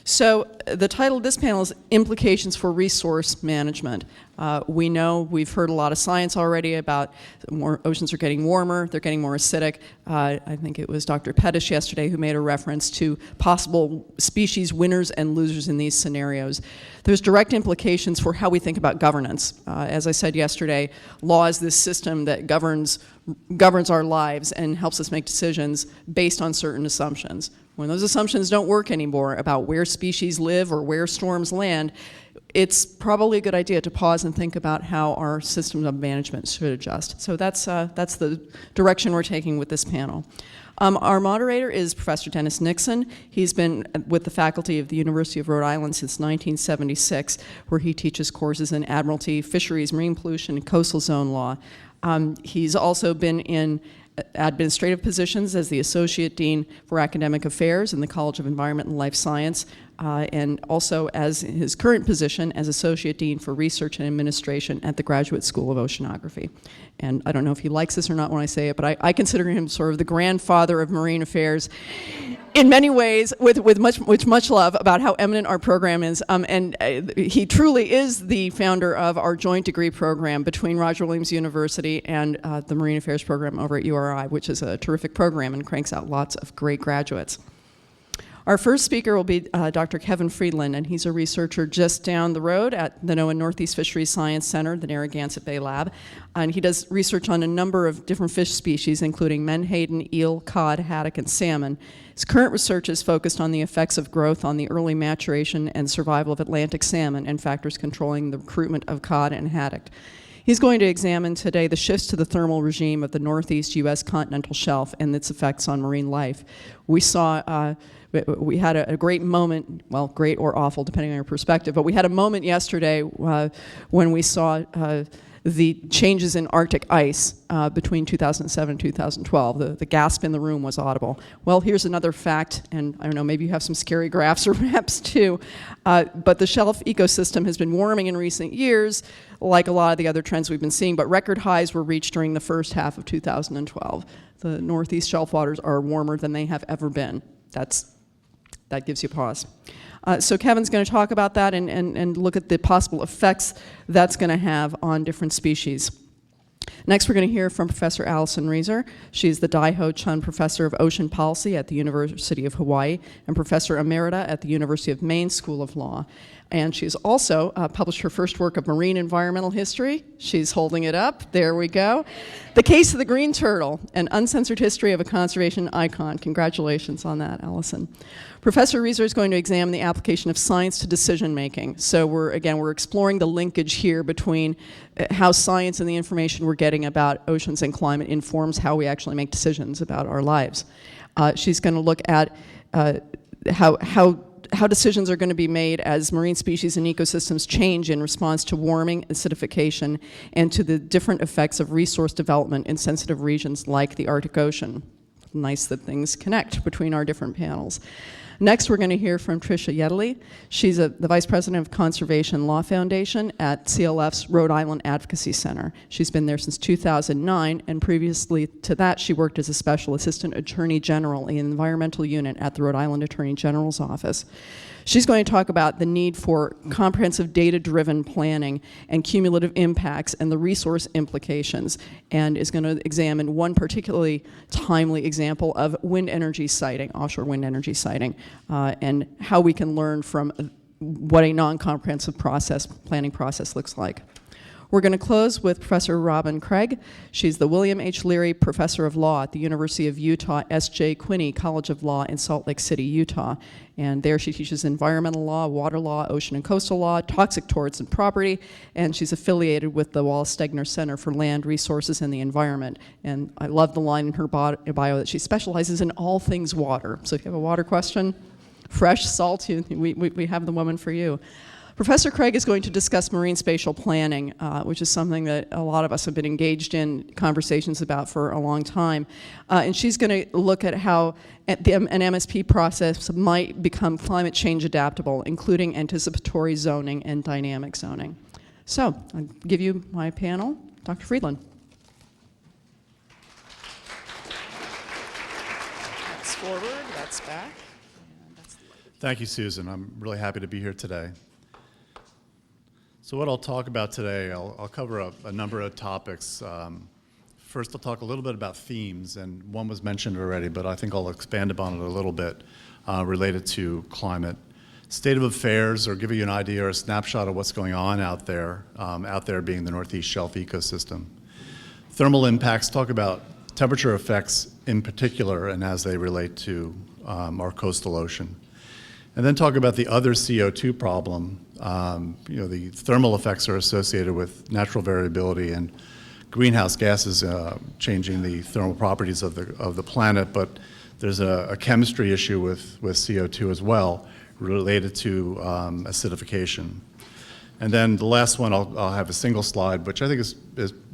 So the title of this panel is Implications for Resource Management. We know, we've heard a lot of science already about oceans are getting warmer, they're getting more acidic. I think it was Dr. Pettis yesterday who made a reference to possible species winners and losers in these scenarios. There's direct implications for how we think about governance. As I said yesterday, law is this system that governs our lives and helps us make decisions based on certain assumptions. When those assumptions don't work anymore about where species live or where storms land, it's probably a good idea to pause and think about how our system of management should adjust. So that's the direction we're taking with this panel. Our moderator is Professor Dennis Nixon. He's been with the faculty of the University of Rhode Island since 1976, where he teaches courses in admiralty, fisheries, marine pollution, and coastal zone law. He's also been in administrative positions as the Associate Dean for Academic Affairs in the College of Environment and Life Science, and also as his current position as Associate Dean for Research and Administration at the Graduate School of Oceanography. And I don't know if he likes this or not when I say it, but I consider him sort of the grandfather of marine affairs in many ways, with much love about how eminent our program is. And he truly is the founder of our joint degree program between Roger Williams University and the Marine Affairs program over at URI, which is a terrific program and cranks out lots of great graduates. Our first speaker will be Dr. Kevin Friedland, and he's a researcher just down the road at the NOAA Northeast Fisheries Science Center, the Narragansett Bay Lab. And he does research on a number of different fish species, including menhaden, eel, cod, haddock, and salmon. His current research is focused on the effects of growth on the early maturation and survival of Atlantic salmon and factors controlling the recruitment of cod and haddock. He's going to examine today the shifts to the thermal regime of the Northeast U.S. continental shelf and its effects on marine life. We had a great moment, well, great or awful, depending on your perspective, but we had a moment yesterday when we saw the changes in Arctic ice between 2007 and 2012. The gasp in the room was audible. Well, here's another fact, and I don't know, maybe you have some scary graphs or maps too, but the shelf ecosystem has been warming in recent years, like a lot of the other trends we've been seeing, but record highs were reached during the first half of 2012. The Northeast shelf waters are warmer than they have ever been. That gives you pause. So Kevin's going to talk about that and look at the possible effects that's going to have on different species. Next, we're going to hear from Professor Alison Reiser. She's the Daiho Chun Professor of Ocean Policy at the University of Hawaii and Professor Emerita at the University of Maine School of Law. And she's also published her first work of marine environmental history. She's holding it up. There we go. The Case of the Green Turtle, an uncensored history of a conservation icon. Congratulations on that, Alison. Professor Reiser is going to examine the application of science to decision making. So we're exploring the linkage here between how science and the information we're getting about oceans and climate informs how we actually make decisions about our lives. She's going to look at how decisions are going to be made as marine species and ecosystems change in response to warming, acidification, and to the different effects of resource development in sensitive regions like the Arctic Ocean. Nice that things connect between our different panels. Next, we're going to hear from Tricia Jedele. She's the Vice President of Conservation Law Foundation at CLF's Rhode Island Advocacy Center. She's been there since 2009, and previously to that, she worked as a Special Assistant Attorney General in the Environmental Unit at the Rhode Island Attorney General's Office. She's going to talk about the need for comprehensive data-driven planning and cumulative impacts and the resource implications, and is going to examine one particularly timely example of wind energy siting, offshore wind energy siting, and how we can learn from what a non-comprehensive planning process looks like. We're going to close with Professor Robin Craig. She's the William H. Leary Professor of Law at the University of Utah S.J. Quinney College of Law in Salt Lake City, Utah. And there she teaches environmental law, water law, ocean and coastal law, toxic torts and property, and she's affiliated with the Wallace Stegner Center for Land, Resources, and the Environment. And I love the line in her bio that she specializes in all things water. So if you have a water question, fresh, salt, we have the woman for you. Professor Craig is going to discuss marine spatial planning, which is something that a lot of us have been engaged in conversations about for a long time. And she's going to look at how an MSP process might become climate change adaptable, including anticipatory zoning and dynamic zoning. So I'll give you my panel, Dr. Friedland. That's forward, that's back. Thank you, Susan. I'm really happy to be here today. So what I'll talk about today, I'll cover a number of topics. First, I'll talk a little bit about themes, and one was mentioned already, but I think I'll expand upon it a little bit related to climate. State of affairs, or give you an idea or a snapshot of what's going on out there being the Northeast Shelf ecosystem. Thermal impacts, talk about temperature effects in particular and as they relate to our coastal ocean. And then talk about the other CO2 problem. The thermal effects are associated with natural variability and greenhouse gases changing the thermal properties of the planet, but there's a chemistry issue with CO2 as well related to acidification. And then the last one, I'll have a single slide, which I think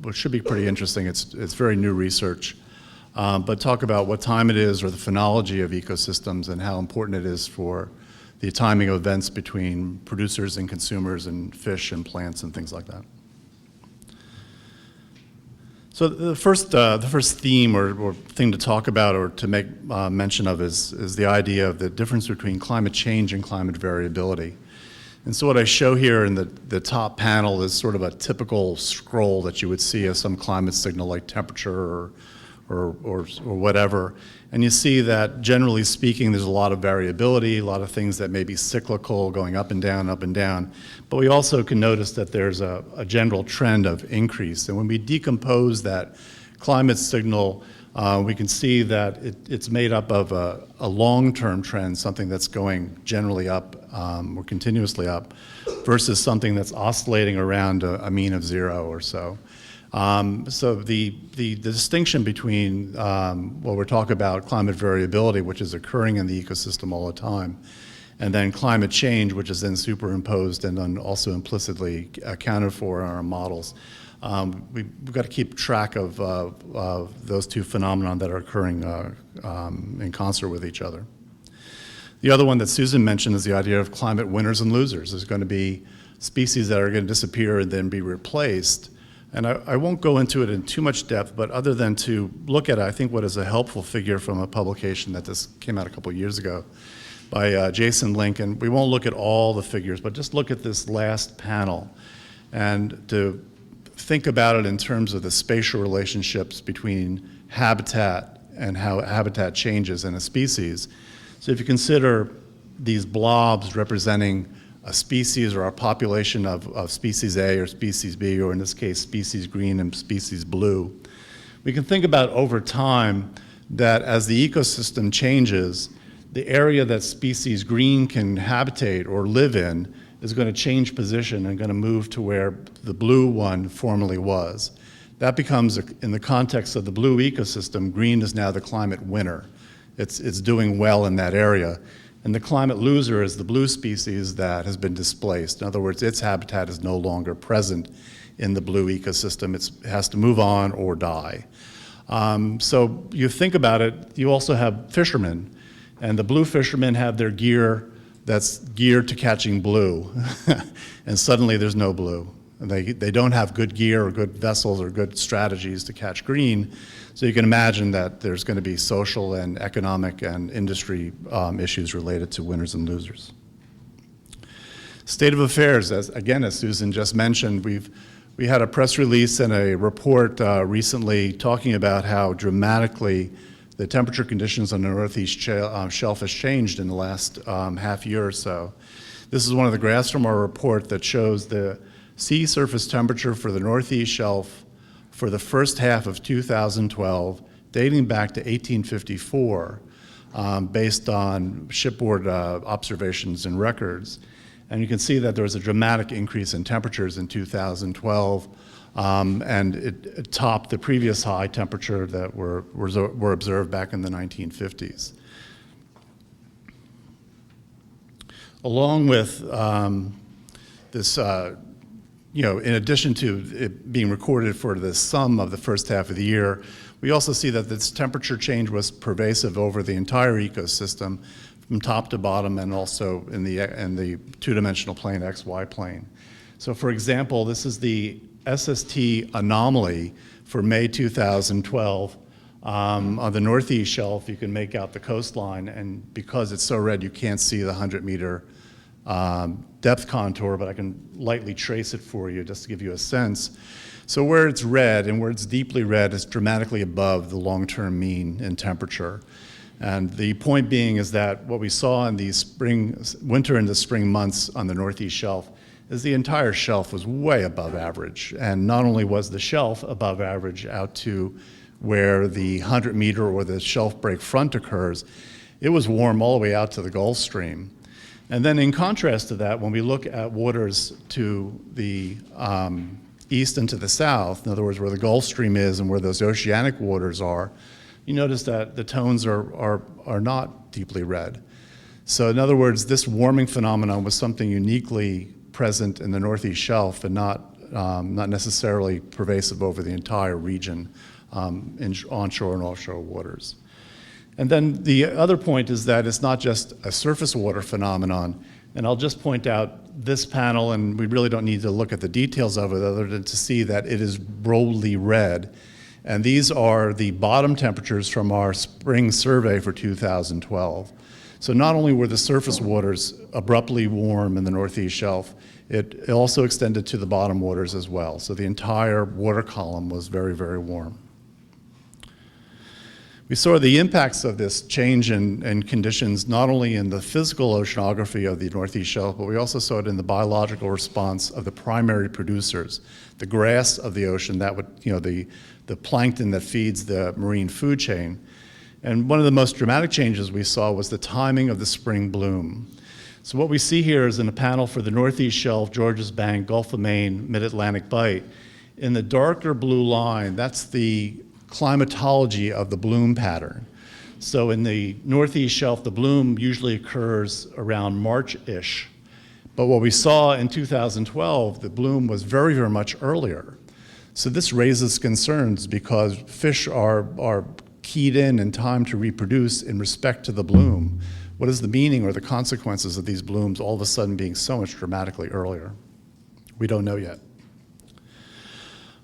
which should be pretty interesting. It's very new research, but talk about what time it is or the phenology of ecosystems and how important it is for the timing of events between producers and consumers and fish and plants and things like that. So the first theme or thing to talk about or to make mention of is the idea of the difference between climate change and climate variability. And so what I show here in the top panel is sort of a typical scroll that you would see of some climate signal like temperature or whatever. And you see that generally speaking, there's a lot of variability, a lot of things that may be cyclical, going up and down, up and down. But we also can notice that there's a general trend of increase. And when we decompose that climate signal, we can see that it's made up of a long-term trend, something that's going generally up or continuously up, versus something that's oscillating around a mean of 0 or so. So the distinction between what we're talking about climate variability, which is occurring in the ecosystem all the time, and then climate change, which is then superimposed and then also implicitly accounted for in our models. We've got to keep track of those two phenomena that are occurring in concert with each other. The other one that Susan mentioned is the idea of climate winners and losers. There's going to be species that are going to disappear and then be replaced. And I won't go into it in too much depth, but other than to look at, I think, what is a helpful figure from a publication that just came out a couple years ago by Jason Lincoln. We won't look at all the figures, but just look at this last panel and to think about it in terms of the spatial relationships between habitat and how habitat changes in a species. So if you consider these blobs representing a species or a population of species A or species B, or in this case, species green and species blue, we can think about over time that as the ecosystem changes, the area that species green can habitate or live in is going to change position and going to move to where the blue one formerly was. That becomes, in the context of the blue ecosystem, green is now the climate winner. It's doing well in that area. And the climate loser is the blue species that has been displaced. In other words, its habitat is no longer present in the blue ecosystem. It has to move on or die. So you think about it, you also have fishermen, and the blue fishermen have their gear that's geared to catching blue, and suddenly there's no blue. They don't have good gear or good vessels or good strategies to catch green, so you can imagine that there's going to be social and economic and industry issues related to winners and losers. State of affairs, as Susan just mentioned, we had a press release and a report recently talking about how dramatically the temperature conditions on the Northeast Shelf has changed in the last half year or so. This is one of the graphs from our report that shows the sea surface temperature for the Northeast Shelf for the first half of 2012, dating back to 1854, based on shipboard observations and records. And you can see that there was a dramatic increase in temperatures in 2012, and it topped the previous high temperature that were observed back in the 1950s. Along with this, in addition to it being recorded for the sum of the first half of the year, we also see that this temperature change was pervasive over the entire ecosystem from top to bottom and also in the two-dimensional plane, XY plane. So for example, this is the SST anomaly for May 2012. On the northeast shelf, you can make out the coastline, and because it's so red, you can't see the 100-meter depth contour, but I can lightly trace it for you just to give you a sense. So where it's red and where it's deeply red is dramatically above the long-term mean in temperature. And the point being is that what we saw in the winter and the spring months on the northeast shelf is the entire shelf was way above average. And not only was the shelf above average out to where the 100-meter or the shelf break front occurs, it was warm all the way out to the Gulf Stream. And then in contrast to that, when we look at waters to the east and to the south, in other words, where the Gulf Stream is and where those oceanic waters are, you notice that the tones are not deeply red. So in other words, this warming phenomenon was something uniquely present in the northeast shelf and not necessarily pervasive over the entire region in onshore and offshore waters. And then the other point is that it's not just a surface water phenomenon. And I'll just point out this panel, and we really don't need to look at the details of it other than to see that it is boldly red. And these are the bottom temperatures from our spring survey for 2012. So not only were the surface waters abruptly warm in the northeast shelf, it also extended to the bottom waters as well. So the entire water column was very, very warm. We saw the impacts of this change in conditions not only in the physical oceanography of the northeast shelf, but we also saw it in the biological response of the primary producers, the grass of the ocean, that would, the plankton that feeds the marine food chain. And one of the most dramatic changes we saw was the timing of the spring bloom. So what we see here is in a panel for the northeast shelf, Georges Bank, Gulf of Maine, Mid-Atlantic Bight. In the darker blue line, that's the climatology of the bloom pattern. So in the northeast shelf, the bloom usually occurs around March-ish. But what we saw in 2012, the bloom was very, very much earlier. So this raises concerns because fish are keyed in time to reproduce in respect to the bloom. What is the meaning or the consequences of these blooms all of a sudden being so much dramatically earlier? We don't know yet.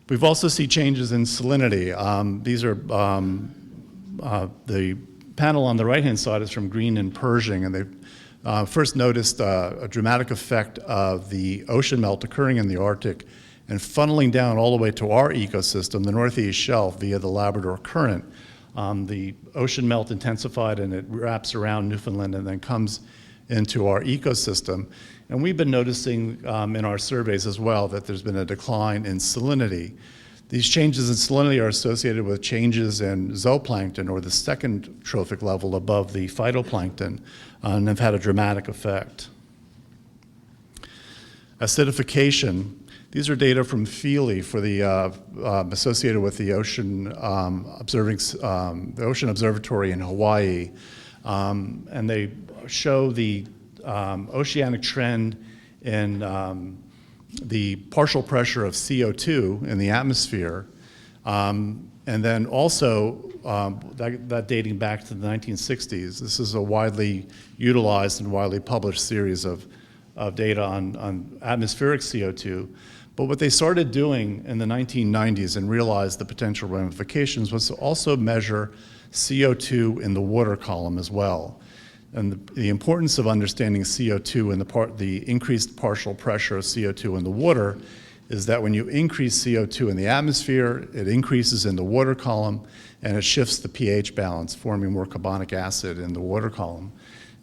We've also seen changes in salinity. These are the panel on the right-hand side is from Green and Pershing, and they first noticed a dramatic effect of the ocean melt occurring in the Arctic and funneling down all the way to our ecosystem, the northeast shelf, via the Labrador Current. The ocean melt intensified and it wraps around Newfoundland and then comes into our ecosystem. And we've been noticing in our surveys as well that there's been a decline in salinity. These changes in salinity are associated with changes in zooplankton, or the second trophic level above the phytoplankton, and have had a dramatic effect. Acidification. These are data from Feely for the associated with the Ocean Observatory in Hawaii, and they show the oceanic trend in the partial pressure of CO2 in the atmosphere, and then also that dating back to the 1960s. This is a widely utilized and widely published series of data on atmospheric CO2. But what they started doing in the 1990s and realized the potential ramifications was to also measure CO2 in the water column as well. And the importance of understanding CO2 and the increased partial pressure of CO2 in the water is that when you increase CO2 in the atmosphere, it increases in the water column, and it shifts the pH balance, forming more carbonic acid in the water column.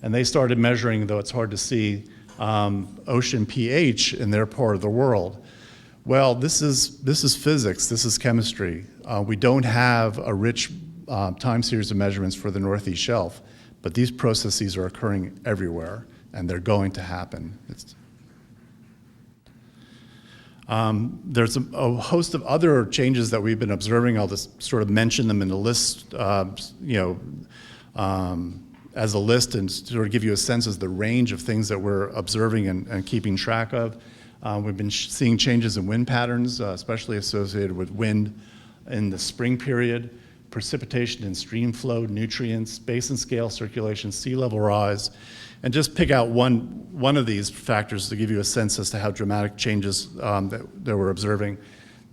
And they started measuring, though it's hard to see, ocean pH in their part of the world. Well, this is physics, this is chemistry. We don't have a rich time series of measurements for the Northeast Shelf, but these processes are occurring everywhere, and they're going to happen. There's a host of other changes that we've been observing. I'll just sort of mention them in the list, as a list, and sort of give you a sense of the range of things that we're observing and keeping track of. We've been seeing changes in wind patterns, especially associated with wind in the spring period, precipitation and stream flow, nutrients, basin scale circulation, sea level rise, and just pick out one of these factors to give you a sense as to how dramatic changes that we're observing.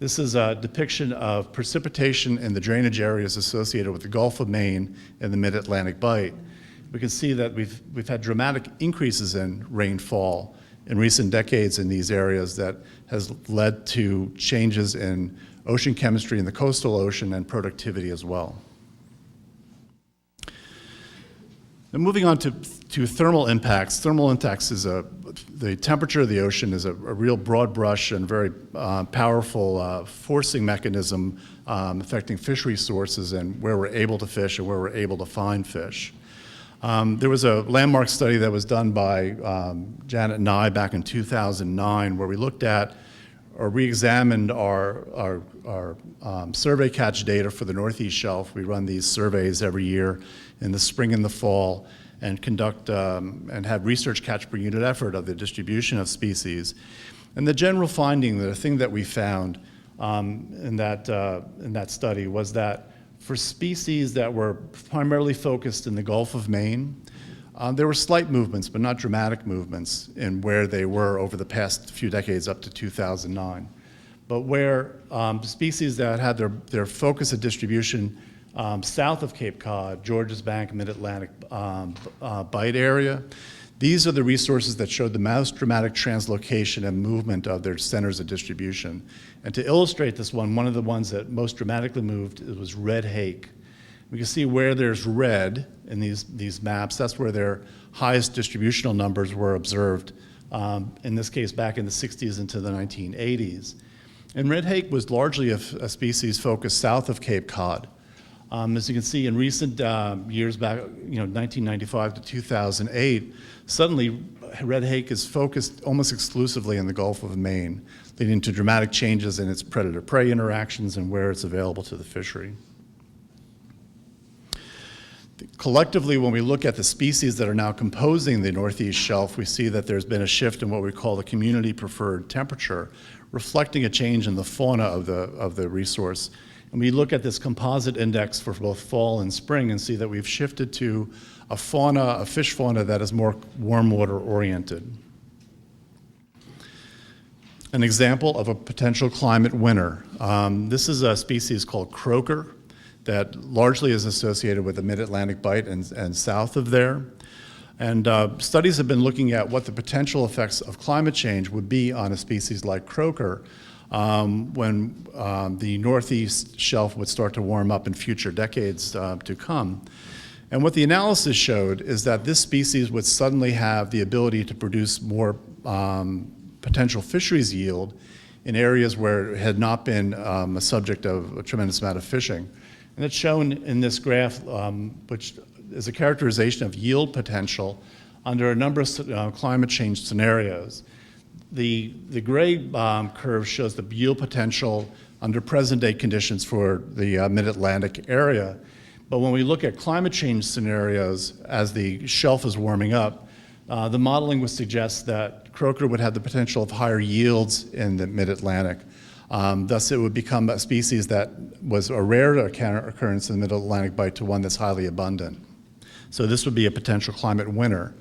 This is a depiction of precipitation in the drainage areas associated with the Gulf of Maine and the Mid-Atlantic Bight. We can see that we've had dramatic increases in rainfall in recent decades in these areas that has led to changes in ocean chemistry in the coastal ocean and productivity as well. Now moving on to thermal impacts. Thermal impacts is the temperature of the ocean is a real broad brush and very powerful forcing mechanism affecting fishery sources and where we're able to fish and where we're able to find fish. There was a landmark study that was done by Janet and I back in 2009 where we looked at or re-examined our survey catch data for the Northeast Shelf. We run these surveys every year in the spring and the fall and conduct and have research catch per unit effort of the distribution of species. And the general finding, the thing that we found in that study was that for species that were primarily focused in the Gulf of Maine, there were slight movements, but not dramatic movements in where they were over the past few decades up to 2009. But where species that had their focus of distribution south of Cape Cod, Georges Bank, Mid-Atlantic Bight area, these are the resources that showed the most dramatic translocation and movement of their centers of distribution. And to illustrate this one of the ones that most dramatically moved was red hake. We can see where there's red in these maps, that's where their highest distributional numbers were observed, in this case back in the 60s into the 1980s. And red hake was largely a species focused south of Cape Cod. As you can see in recent years back, 1995 to 2008, suddenly red hake is focused almost exclusively in the Gulf of Maine, leading to dramatic changes in its predator-prey interactions and where it's available to the fishery. Collectively, when we look at the species that are now composing the Northeast Shelf, we see that there's been a shift in what we call the community-preferred temperature, reflecting a change in the fauna of the resource. And we look at this composite index for both fall and spring and see that we've shifted to a fish fauna that is more warm water oriented. An example of a potential climate winner. This is a species called croaker that largely is associated with the Mid-Atlantic Bight and south of there. And studies have been looking at what the potential effects of climate change would be on a species like croaker when the Northeast Shelf would start to warm up in future decades to come. And what the analysis showed is that this species would suddenly have the ability to produce more potential fisheries yield in areas where it had not been a subject of a tremendous amount of fishing. And it's shown in this graph, which is a characterization of yield potential under a number of climate change scenarios. The gray curve shows the yield potential under present-day conditions for the Mid-Atlantic area. But when we look at climate change scenarios as the shelf is warming up, the modeling would suggest that croaker would have the potential of higher yields in the Mid-Atlantic. Thus, it would become a species that was a rare occurrence in the Mid-Atlantic Bight to one that's highly abundant. So this would be a potential climate winner.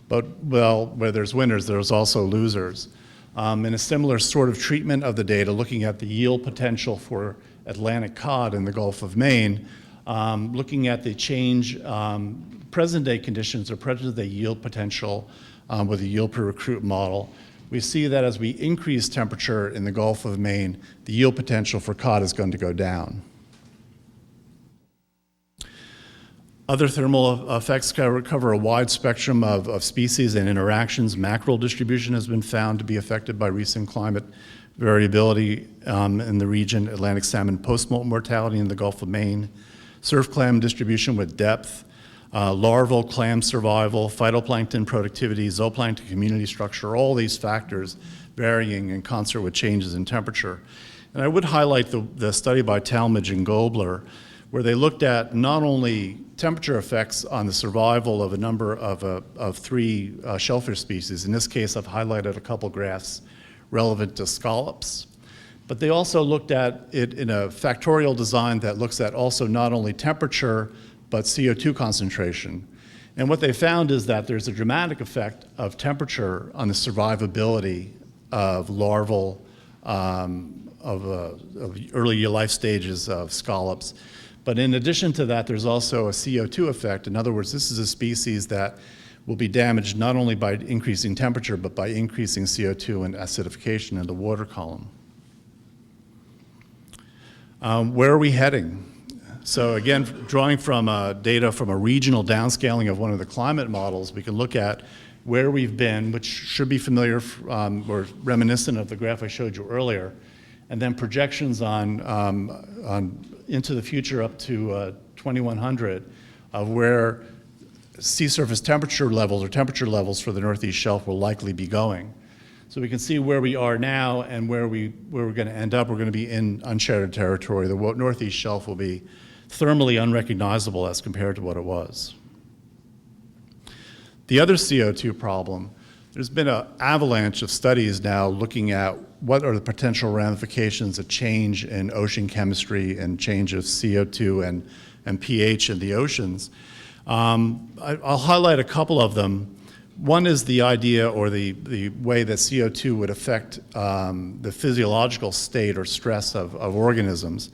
But, well, where there's winners, there's also losers. In a similar sort of treatment of the data, looking at the yield potential for Atlantic cod in the Gulf of Maine, looking at the change, present-day conditions or present-day yield potential with a yield per recruit model, we see that as we increase temperature in the Gulf of Maine, the yield potential for cod is going to go down. Other thermal effects cover a wide spectrum of species and interactions. Mackerel distribution has been found to be affected by recent climate variability in the region. Atlantic salmon post-molt mortality in the Gulf of Maine. Surf clam distribution with depth. Larval clam survival, phytoplankton productivity, zooplankton community structure, all these factors varying in concert with changes in temperature. And I would highlight the study by Talmadge and Gobler, where they looked at not only temperature effects on the survival of a number of three shellfish species. In this case, I've highlighted a couple graphs relevant to scallops. But they also looked at it in a factorial design that looks at also not only temperature, but CO2 concentration. And what they found is that there's a dramatic effect of temperature on the survivability of larval early life stages of scallops. But in addition to that, there's also a CO2 effect. In other words, this is a species that will be damaged not only by increasing temperature, but by increasing CO2 and acidification in the water column. Where are we heading? So again, drawing from data from a regional downscaling of one of the climate models, we can look at where we've been, which should be familiar or reminiscent of the graph I showed you earlier, and then projections on into the future up to 2100 of where sea surface temperature levels for the Northeast Shelf will likely be going. So we can see where we are now and where we're going to end up. We're going to be in uncharted territory. The Northeast Shelf will be thermally unrecognizable as compared to what it was. The other CO2 problem, there's been an avalanche of studies now looking at what are the potential ramifications of change in ocean chemistry and change of CO2 and pH in the oceans. I'll highlight a couple of them. One is the idea or the way that CO2 would affect the physiological state or stress of organisms.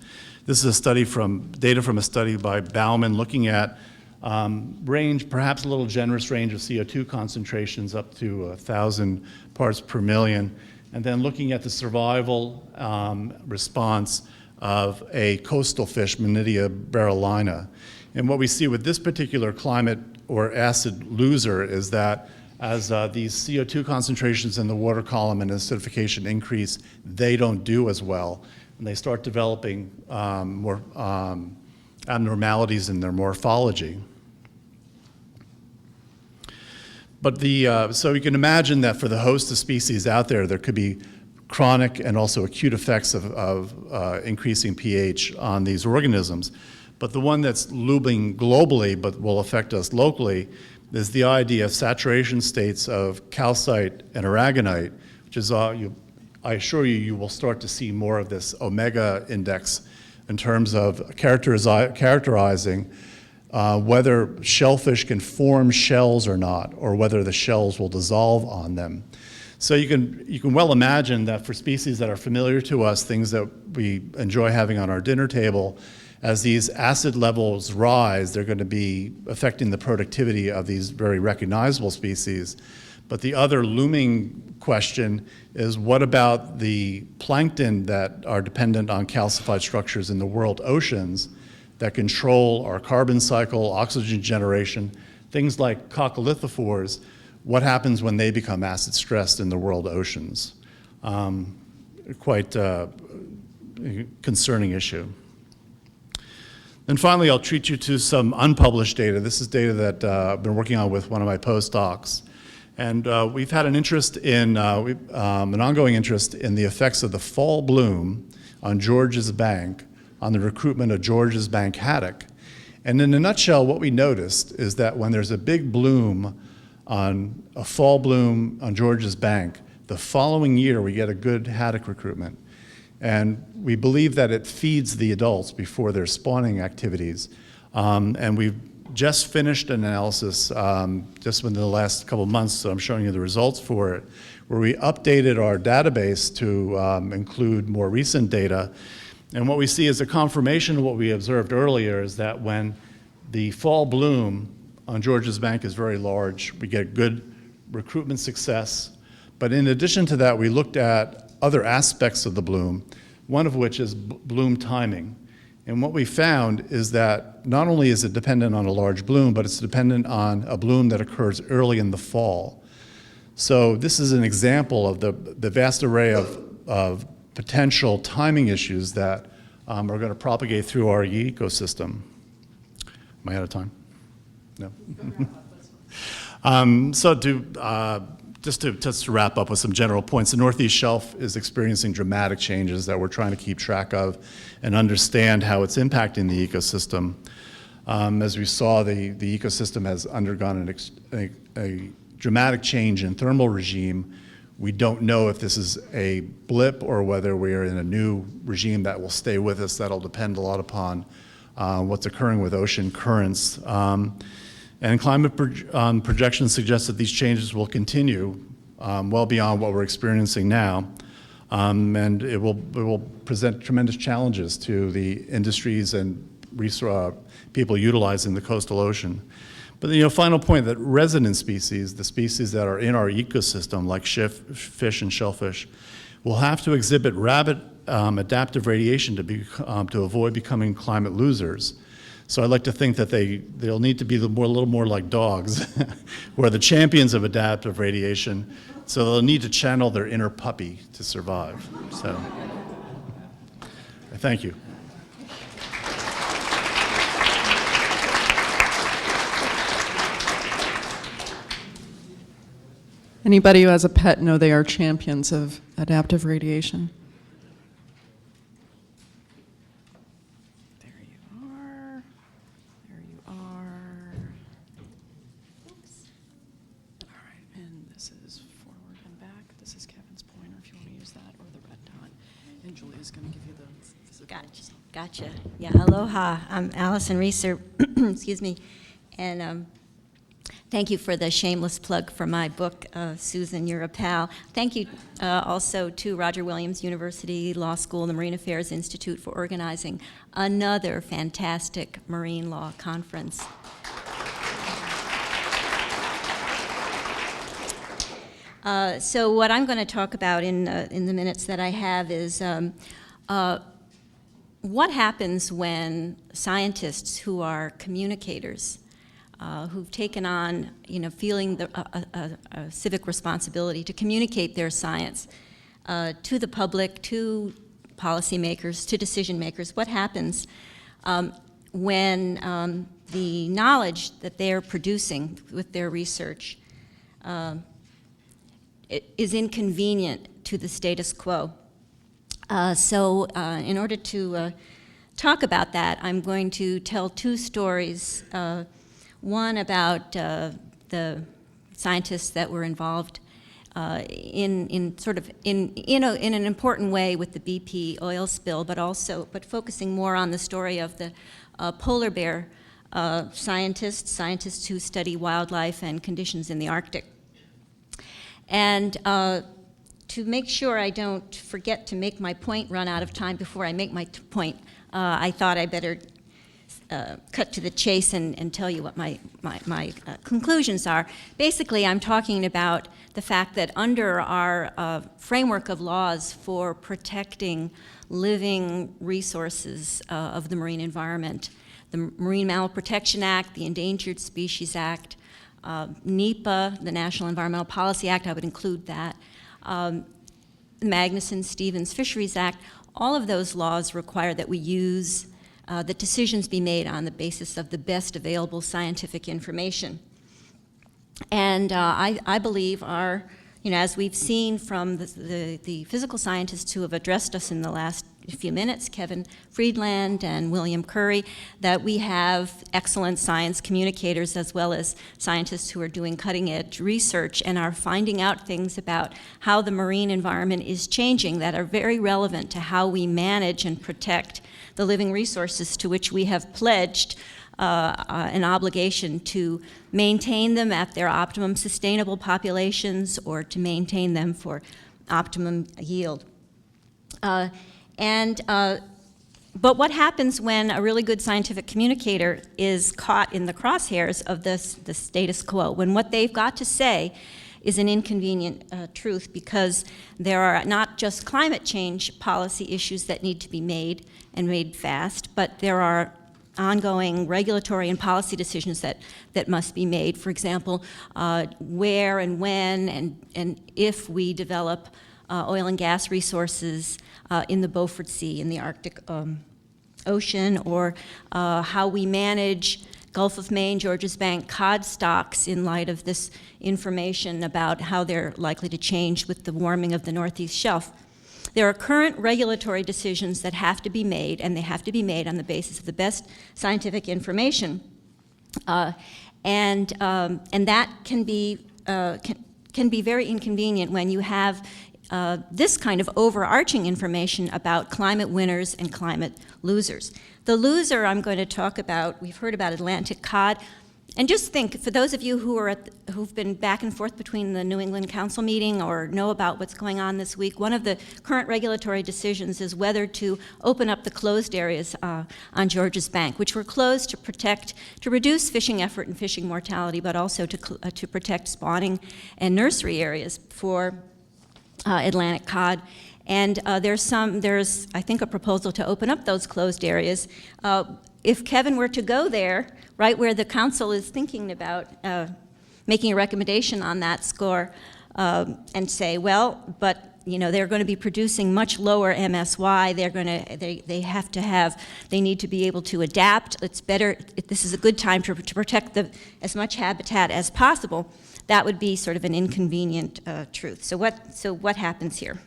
This is data from a study by Bauman looking at perhaps a little generous range of CO2 concentrations up to 1,000 parts per million, and then looking at the survival response of a coastal fish, Monidia berylina. And what we see with this particular climate or acid loser is that as these CO2 concentrations in the water column and acidification increase, they don't do as well, and they start developing more abnormalities in their morphology. But so you can imagine that for the host of species out there, there could be chronic and also acute effects of increasing pH on these organisms. But the one that's looming globally but will affect us locally is the idea of saturation states of calcite and aragonite, which is, I assure you, you will start to see more of this omega index in terms of characterizing whether shellfish can form shells or not, or whether the shells will dissolve on them. So you can well imagine that for species that are familiar to us, things that we enjoy having on our dinner table, as these acid levels rise, they're going to be affecting the productivity of these very recognizable species. But the other looming question is, what about the plankton that are dependent on calcified structures in the world oceans that control our carbon cycle, oxygen generation, things like coccolithophores? What happens when they become acid stressed in the world oceans? Quite a concerning issue. And finally, I'll treat you to some unpublished data. This is data that I've been working on with one of my postdocs. And we've had an interest in, an ongoing interest in the effects of the fall bloom on Georges Bank, on the recruitment of Georges Bank haddock. And in a nutshell, what we noticed is that when there's a big bloom on a fall bloom on Georges Bank, the following year we get a good haddock recruitment. And we believe that it feeds the adults before their spawning activities. And we've just finished an analysis just within the last couple of months, so I'm showing you the results for it, where we updated our database to include more recent data. And what we see is a confirmation of what we observed earlier, is that when the fall bloom on Georges Bank is very large, we get good recruitment success. But in addition to that, we looked at other aspects of the bloom, one of which is bloom timing. And what we found is that not only is it dependent on a large bloom, but it's dependent on a bloom that occurs early in the fall. So this is an example of the vast array of potential timing issues that are going to propagate through our ecosystem. Am I out of time? No. Just to wrap up with some general points, the Northeast Shelf is experiencing dramatic changes that we're trying to keep track of and understand how it's impacting the ecosystem. As we saw, the ecosystem has undergone a dramatic change in thermal regime. We don't know if this is a blip or whether we are in a new regime that will stay with us. That'll depend a lot upon what's occurring with ocean currents. And climate projections suggest that these changes will continue well beyond what we're experiencing now. and it will present tremendous challenges to the industries and people utilizing the coastal ocean. But final point, that resident species, the species that are in our ecosystem, like fish and shellfish, will have to exhibit rapid adaptive radiation to avoid becoming climate losers. So I'd like to think that they'll need to be a little more like dogs, who are the champions of adaptive radiation. So they'll need to channel their inner puppy to survive. So, thank you. Anybody who has a pet know they are champions of adaptive radiation. There you are. There you are. Oops. All right, and this is forward and back. This is Kevin's pointer if you want to use that, or the red dot. And Julia's going to give you the physical. Gotcha. Yeah, aloha. I'm Alison Reiser, excuse me, and thank you for the shameless plug for my book, Susan, You're a Pal. Thank you also to Roger Williams University Law School and the Marine Affairs Institute for organizing another fantastic marine law conference. So what I'm going to talk about in the minutes that I have is what happens when scientists who are communicators, who've taken on, feeling a civic responsibility to communicate their science to the public, to policymakers, to decision makers. What happens when the knowledge that they're producing with their research is inconvenient to the status quo? So in order to talk about that, I'm going to tell two stories. One about the scientists that were involved in an important way with the BP oil spill, but focusing more on the story of the polar bear scientists who study wildlife and conditions in the Arctic. And to make sure I don't forget to make my point, run out of time before I make my point, I thought I better cut to the chase and tell you what my conclusions are. Basically, I'm talking about the fact that under our framework of laws for protecting living resources of the marine environment, the Marine Mammal Protection Act, the Endangered Species Act, NEPA, the National Environmental Policy Act, I would include that, Magnuson-Stevens Fisheries Act, all of those laws require that we use that decisions be made on the basis of the best available scientific information. And I believe as we've seen from the physical scientists who have addressed us in the last few minutes, Kevin Friedland and William Curry, that we have excellent science communicators as well as scientists who are doing cutting-edge research and are finding out things about how the marine environment is changing that are very relevant to how we manage and protect the living resources to which we have pledged an obligation to maintain them at their optimum sustainable populations or to maintain them for optimum yield. But what happens when a really good scientific communicator is caught in the crosshairs of the status quo, when what they've got to say is an inconvenient truth, because there are not just climate change policy issues that need to be made and made fast, but there are ongoing regulatory and policy decisions that must be made. For example, where and when and if we develop oil and gas resources in the Beaufort Sea, in the Arctic Ocean, or how we manage Gulf of Maine, Georges Bank cod stocks in light of this information about how they're likely to change with the warming of the Northeast Shelf. There are current regulatory decisions that have to be made, and they have to be made on the basis of the best scientific information, and that can be very inconvenient when you have this kind of overarching information about climate winners and climate losers. The loser I'm going to talk about, we've heard about Atlantic cod. And just think, for those of you who've been back and forth between the New England Council meeting or know about what's going on this week, one of the current regulatory decisions is whether to open up the closed areas on Georges Bank, which were closed to reduce fishing effort and fishing mortality, but also to protect spawning and nursery areas for Atlantic cod. And there's, I think, a proposal to open up those closed areas. If Kevin were to go there, right where the council is thinking about making a recommendation on that score, and say, well, but they're going to be producing much lower MSY. They need to be able to adapt. It's better. This is a good time to protect as much habitat as possible. That would be sort of an inconvenient truth. So what happens here?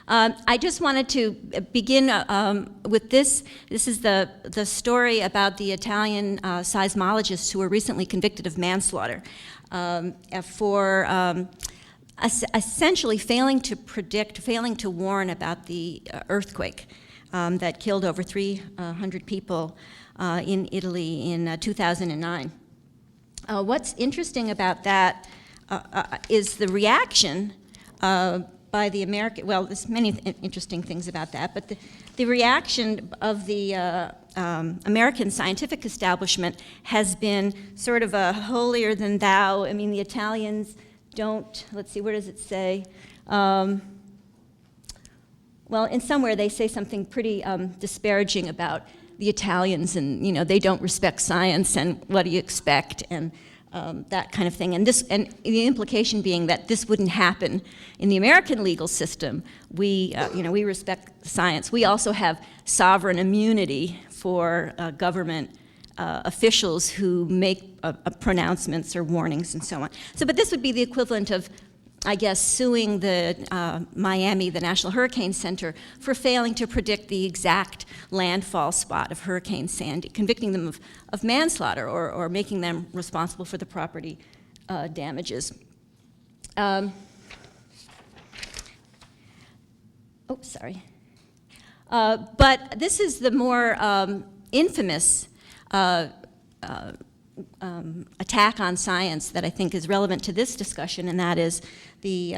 I just wanted to begin with this. This is the story about the Italian seismologists who were recently convicted of manslaughter for essentially failing to warn about the earthquake that killed over 300 people in Italy in 2009. What's interesting about that is the reaction by the American, well, there's many interesting things about that, but the reaction of the American scientific establishment has been sort of a holier than thou. I mean, the Italians don't, let's see, where does it say? Well, in somewhere they say something pretty disparaging about the Italians, and they don't respect science, and what do you expect, and that kind of thing. And the implication being that this wouldn't happen in the American legal system. We respect science. We also have sovereign immunity for government officials who make pronouncements or warnings and so on. But this would be the equivalent of, I guess, suing the Miami, the National Hurricane Center, for failing to predict the exact landfall spot of Hurricane Sandy, convicting them of manslaughter or making them responsible for the property damages. But this is the more infamous attack on science that I think is relevant to this discussion, and that is the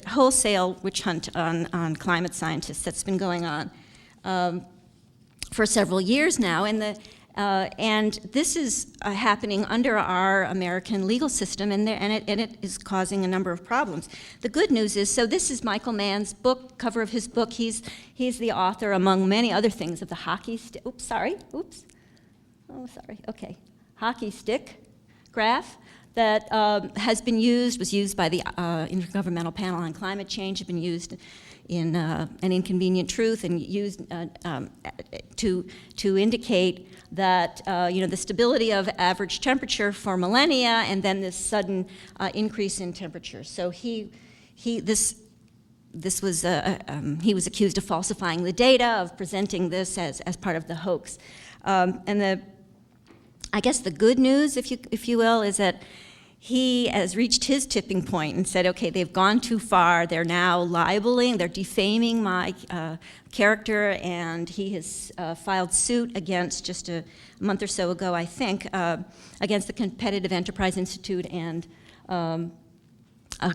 wholesale witch hunt on climate scientists that's been going on for several years now, and this is happening under our American legal system, and it is causing a number of problems. The good news is, so this is Michael Mann's book, cover of his book. He's the author, among many other things, of the hockey stick. Okay. Hockey stick graph that was used by the Intergovernmental Panel on Climate Change, has been used in An Inconvenient Truth, and used to indicate that the stability of average temperature for millennia, and then this sudden increase in temperature. So he was accused of falsifying the data, of presenting this as part of the hoax, and I guess the good news, if you will, is that he has reached his tipping point and said, okay, they've gone too far. They're now libeling, they're defaming my character, and he has filed suit against, just a month or so ago, I think, against the Competitive Enterprise Institute and a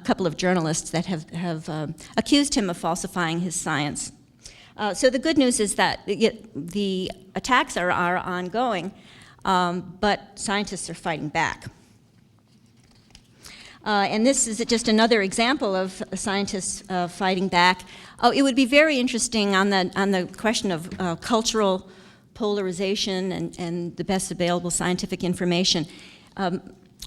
couple of journalists that have accused him of falsifying his science. So the good news is that the attacks are ongoing, but scientists are fighting back. And this is just another example of scientists fighting back. It would be very interesting on the question of cultural polarization and the best available scientific information.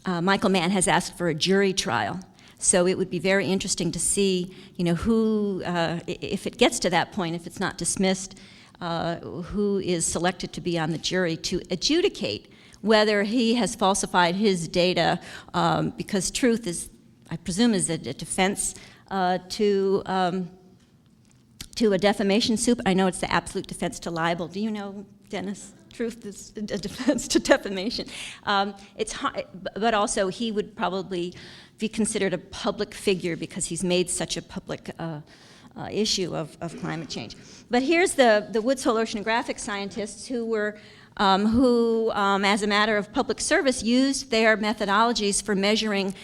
Michael Mann has asked for a jury trial. So it would be very interesting to see, who, if it gets to that point, if it's not dismissed, who is selected to be on the jury to adjudicate whether he has falsified his data, because truth is, I presume, is a defense to a defamation suit. I know it's the absolute defense to libel. Do you know, Dennis? Truth is a defense to defamation. It's hard, but also he would probably be considered a public figure because he's made such a public issue of climate change. But here's the Woods Hole oceanographic scientists who were who, as a matter of public service, used their methodologies for measuring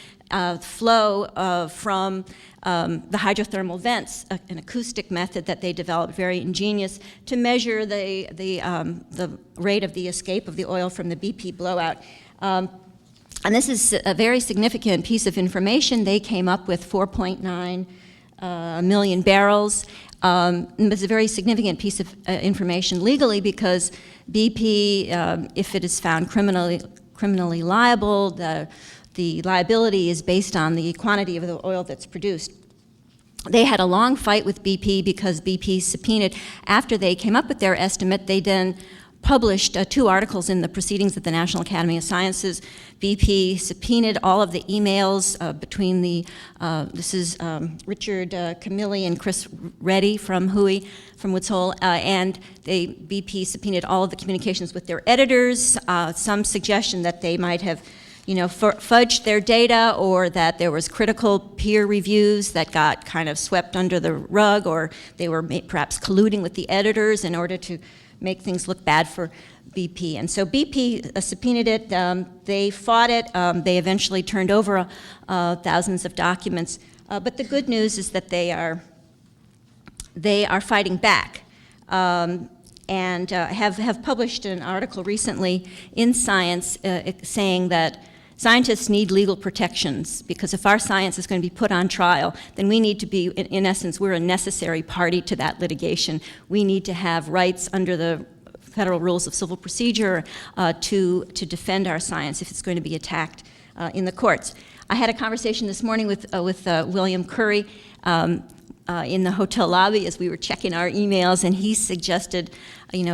flow from the hydrothermal vents, an acoustic method that they developed, very ingenious, to measure the rate of the escape of the oil from the BP blowout. And this is a very significant piece of information. They came up with 4.9 million barrels. It was a very significant piece of information legally because BP, if it is found criminally liable, the liability is based on the quantity of the oil that's produced. They had a long fight with BP because BP subpoenaed, after they came up with their estimate, they then published 2 articles in the Proceedings of the National Academy of Sciences. BP subpoenaed all of the emails between this is Richard Camilli and Chris Reddy from Hui, from Woods Hole, and BP subpoenaed all of the communications with their editors, some suggestion that they might have fudged their data, or that there was critical peer reviews that got kind of swept under the rug, or they were perhaps colluding with the editors in order to make things look bad for BP. And so BP subpoenaed it, they fought it, they eventually turned over thousands of documents. But the good news is that they are fighting back. And have published an article recently in Science saying that scientists need legal protections, because if our science is going to be put on trial, then we need to be, in essence, we're a necessary party to that litigation. We need to have rights under the federal rules of civil procedure to defend our science if it's going to be attacked in the courts. I had a conversation this morning with William Curry in the hotel lobby as we were checking our emails, and he suggested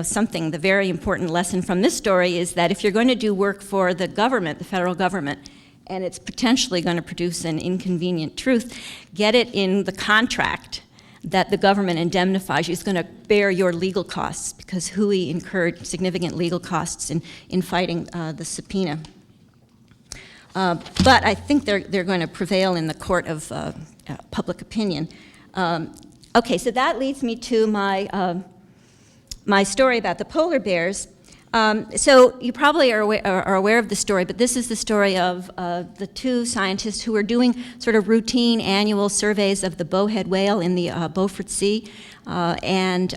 something. The very important lesson from this story is that if you're going to do work for the government, the federal government, and it's potentially going to produce an inconvenient truth, get it in the contract that the government indemnifies you. It's going to bear your legal costs, because Hui incurred significant legal costs in fighting the subpoena. But I think they're going to prevail in the court of public opinion. Okay, so that leads me to my story about the polar bears. So you probably are aware of the story, but this is the story of the 2 scientists who were doing sort of routine annual surveys of the bowhead whale in the Beaufort Sea, and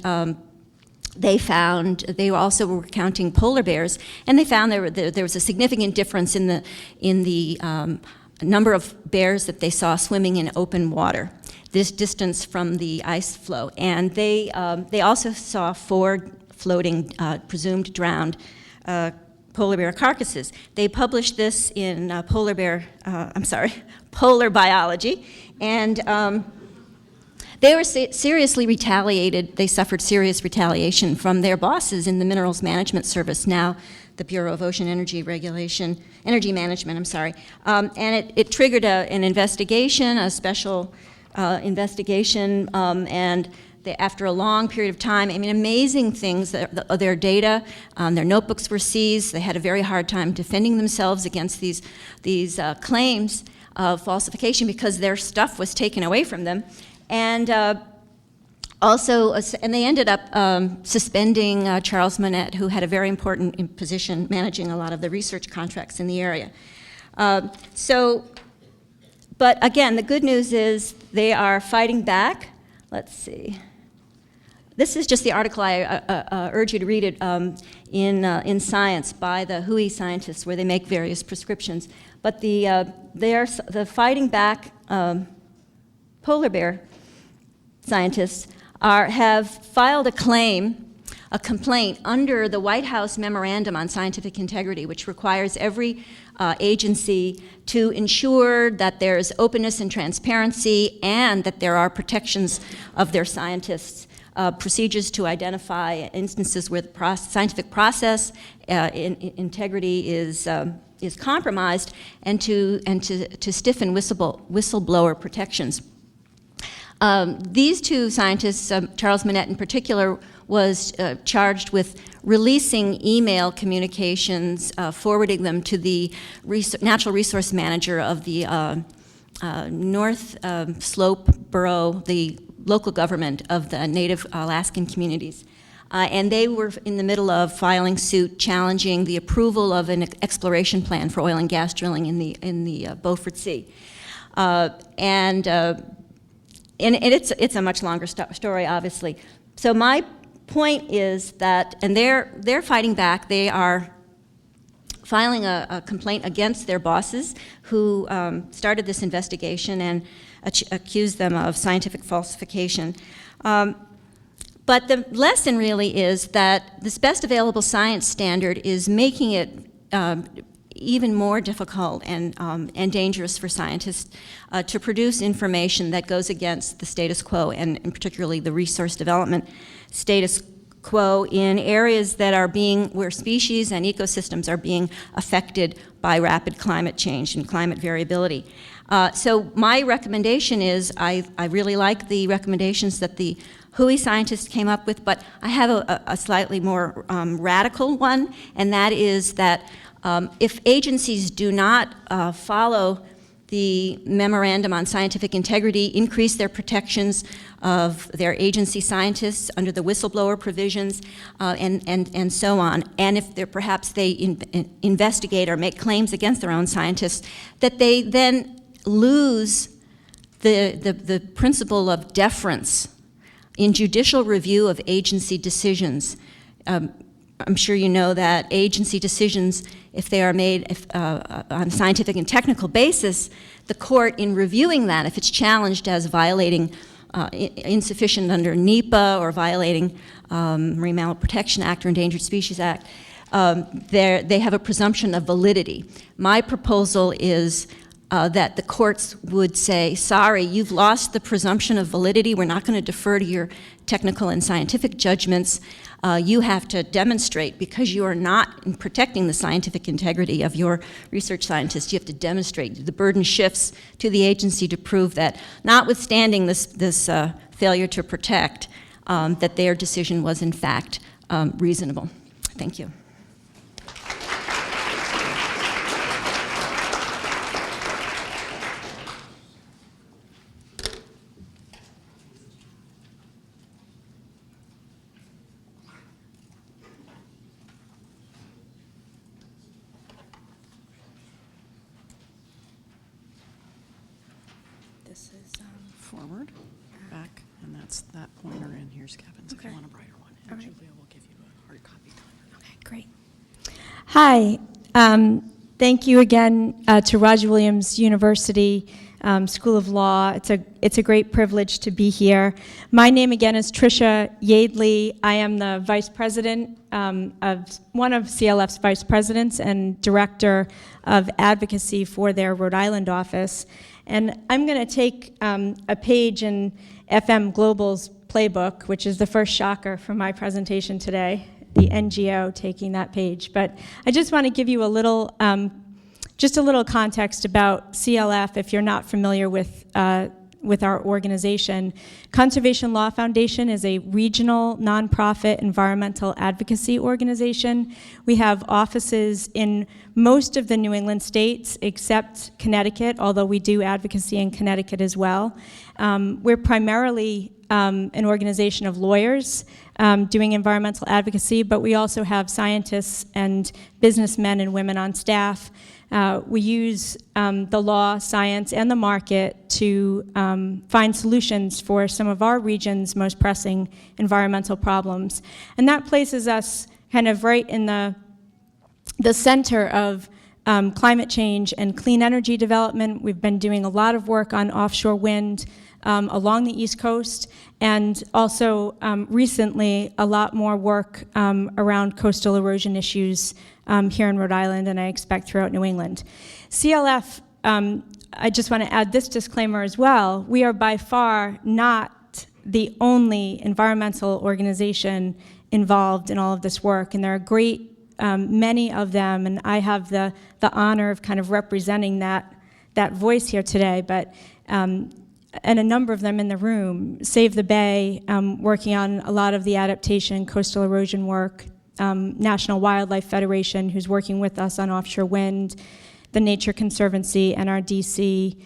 they also were counting polar bears, and they found there was a significant difference in the number of bears that they saw swimming in open water, this distance from the ice floe. And they also saw 4 floating, presumed drowned polar bear carcasses. They published this in Polar Biology, and they were seriously retaliated. They suffered serious retaliation from their bosses in the Minerals Management Service, now the Bureau of Ocean Energy Management, and it triggered an investigation, a special investigation, and after a long period of time, amazing things, their data, their notebooks were seized. They had a very hard time defending themselves against these claims of falsification because their stuff was taken away from them. And and they ended up suspending Charles Monette, who had a very important position managing a lot of the research contracts in the area. But again, the good news is they are fighting back. Let's see. This is just the article. I urge you to read it in Science by the Hui scientists, where they make various prescriptions. But the fighting back polar bear scientists have filed a complaint under the White House Memorandum on Scientific Integrity, which requires every agency to ensure that there's openness and transparency and that there are protections of their scientists, procedures to identify instances where the scientific process integrity is compromised, and to stiffen whistleblower protections. These 2 scientists, Charles Monette in particular, was charged with releasing email communications, forwarding them to the natural resource manager of the North Slope Borough, the local government of the native Alaskan communities. And they were in the middle of filing suit challenging the approval of an exploration plan for oil and gas drilling in the Beaufort Sea. And it's a much longer story, obviously. So my point is that, and they're fighting back. They are filing a complaint against their bosses who started this investigation and accused them of scientific falsification. But the lesson really is that this best available science standard is making it even more difficult and dangerous for scientists to produce information that goes against the status quo, and particularly the resource development status quo in areas that are where species and ecosystems are being affected by rapid climate change and climate variability. So my recommendation is, I really like the recommendations that the WHOI scientists came up with, but I have a slightly more radical one, and that is that if agencies do not follow the Memorandum on Scientific Integrity, increase their protections of their agency scientists under the whistleblower provisions, and so on, and if perhaps they investigate or make claims against their own scientists, that they then lose the principle of deference in judicial review of agency decisions. I'm sure you know that agency decisions, if they are made on a scientific and technical basis, the court in reviewing that, if it's challenged as violating insufficient under NEPA or violating Marine Mammal Protection Act or Endangered Species Act, they have a presumption of validity. My proposal is that the courts would say, sorry, you've lost the presumption of validity. We're not going to defer to your technical and scientific judgments. You have to demonstrate, because you are not protecting the scientific integrity of your research scientists, you have to demonstrate. The burden shifts to the agency to prove that, notwithstanding this failure to protect, that their decision was in fact reasonable. Thank you. Forward, back, and that's that pointer, and here's Kevin's if you Okay. want a brighter one. And All right. Julia will give you a hard copy timer. Okay, great. Hi. Thank you again to Roger Williams University School of Law. It's a great privilege to be here. My name again is Tricia Jedele. I am the vice president of one of CLF's vice presidents and director of advocacy for their Rhode Island office. And I'm going to take a page in FM Global's playbook, which is the first shocker for my presentation today, the NGO taking that page. But I just want to give you a little context about CLF if you're not familiar with our organization. Conservation Law Foundation is a regional nonprofit environmental advocacy organization. We have offices in most of the New England states except Connecticut, although we do advocacy in Connecticut as well. We're primarily an organization of lawyers doing environmental advocacy, but we also have scientists and businessmen and women on staff. We use the law, science, and the market to find solutions for some of our region's most pressing environmental problems. And that places us kind of right in the center of climate change and clean energy development. We've been doing a lot of work on offshore wind along the East Coast, and also recently a lot more work around coastal erosion issues here in Rhode Island, and I expect throughout New England. CLF, I just want to add this disclaimer as well. We are by far not the only environmental organization involved in all of this work, and there are great many of them, and I have the honor of kind of representing that voice here today, but and a number of them in the room. Save the Bay, working on a lot of the adaptation, coastal erosion work, National Wildlife Federation, who's working with us on offshore wind, the Nature Conservancy, NRDC,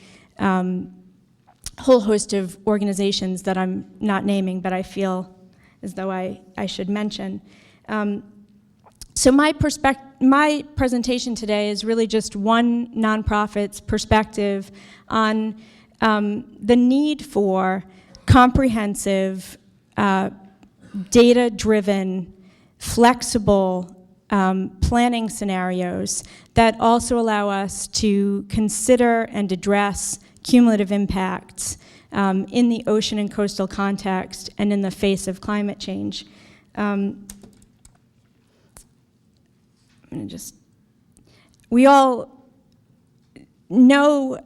whole host of organizations that I'm not naming, but I feel as though I should mention. So my presentation today is really just one nonprofit's perspective on the need for comprehensive, data-driven, flexible planning scenarios that also allow us to consider and address cumulative impacts in the ocean and coastal context and in the face of climate change. We all know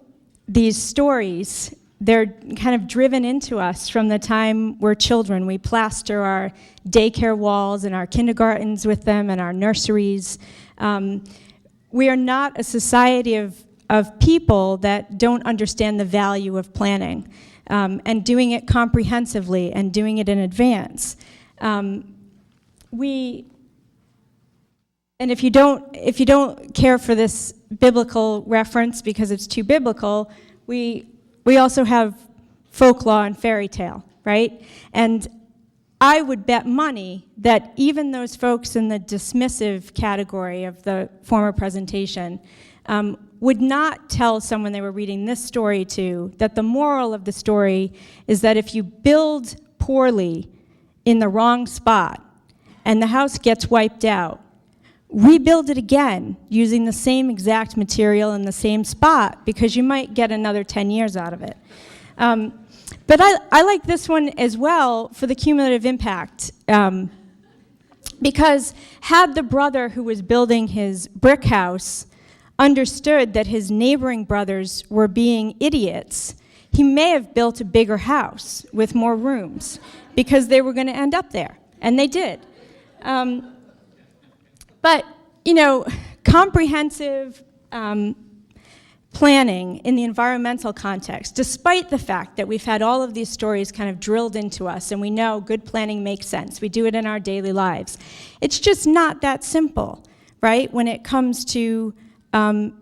these stories. They're kind of driven into us from the time we're children. We plaster our daycare walls and our kindergartens with them and our nurseries. We are not a society of people that don't understand the value of planning and doing it comprehensively and doing it in advance. And if you don't care for this biblical reference because it's too biblical, we also have folklore and fairy tale, right? And I would bet money that even those folks in the dismissive category of the former presentation would not tell someone they were reading this story to that the moral of the story is that if you build poorly in the wrong spot and the house gets wiped out, rebuild it again using the same exact material in the same spot because you might get another 10 years out of it. But I like this one as well for the cumulative impact because had the brother who was building his brick house understood that his neighboring brothers were being idiots, he may have built a bigger house with more rooms because they were going to end up there, and they did. But, comprehensive planning in the environmental context, despite the fact that we've had all of these stories kind of drilled into us and we know good planning makes sense, we do it in our daily lives, it's just not that simple, right, when it comes to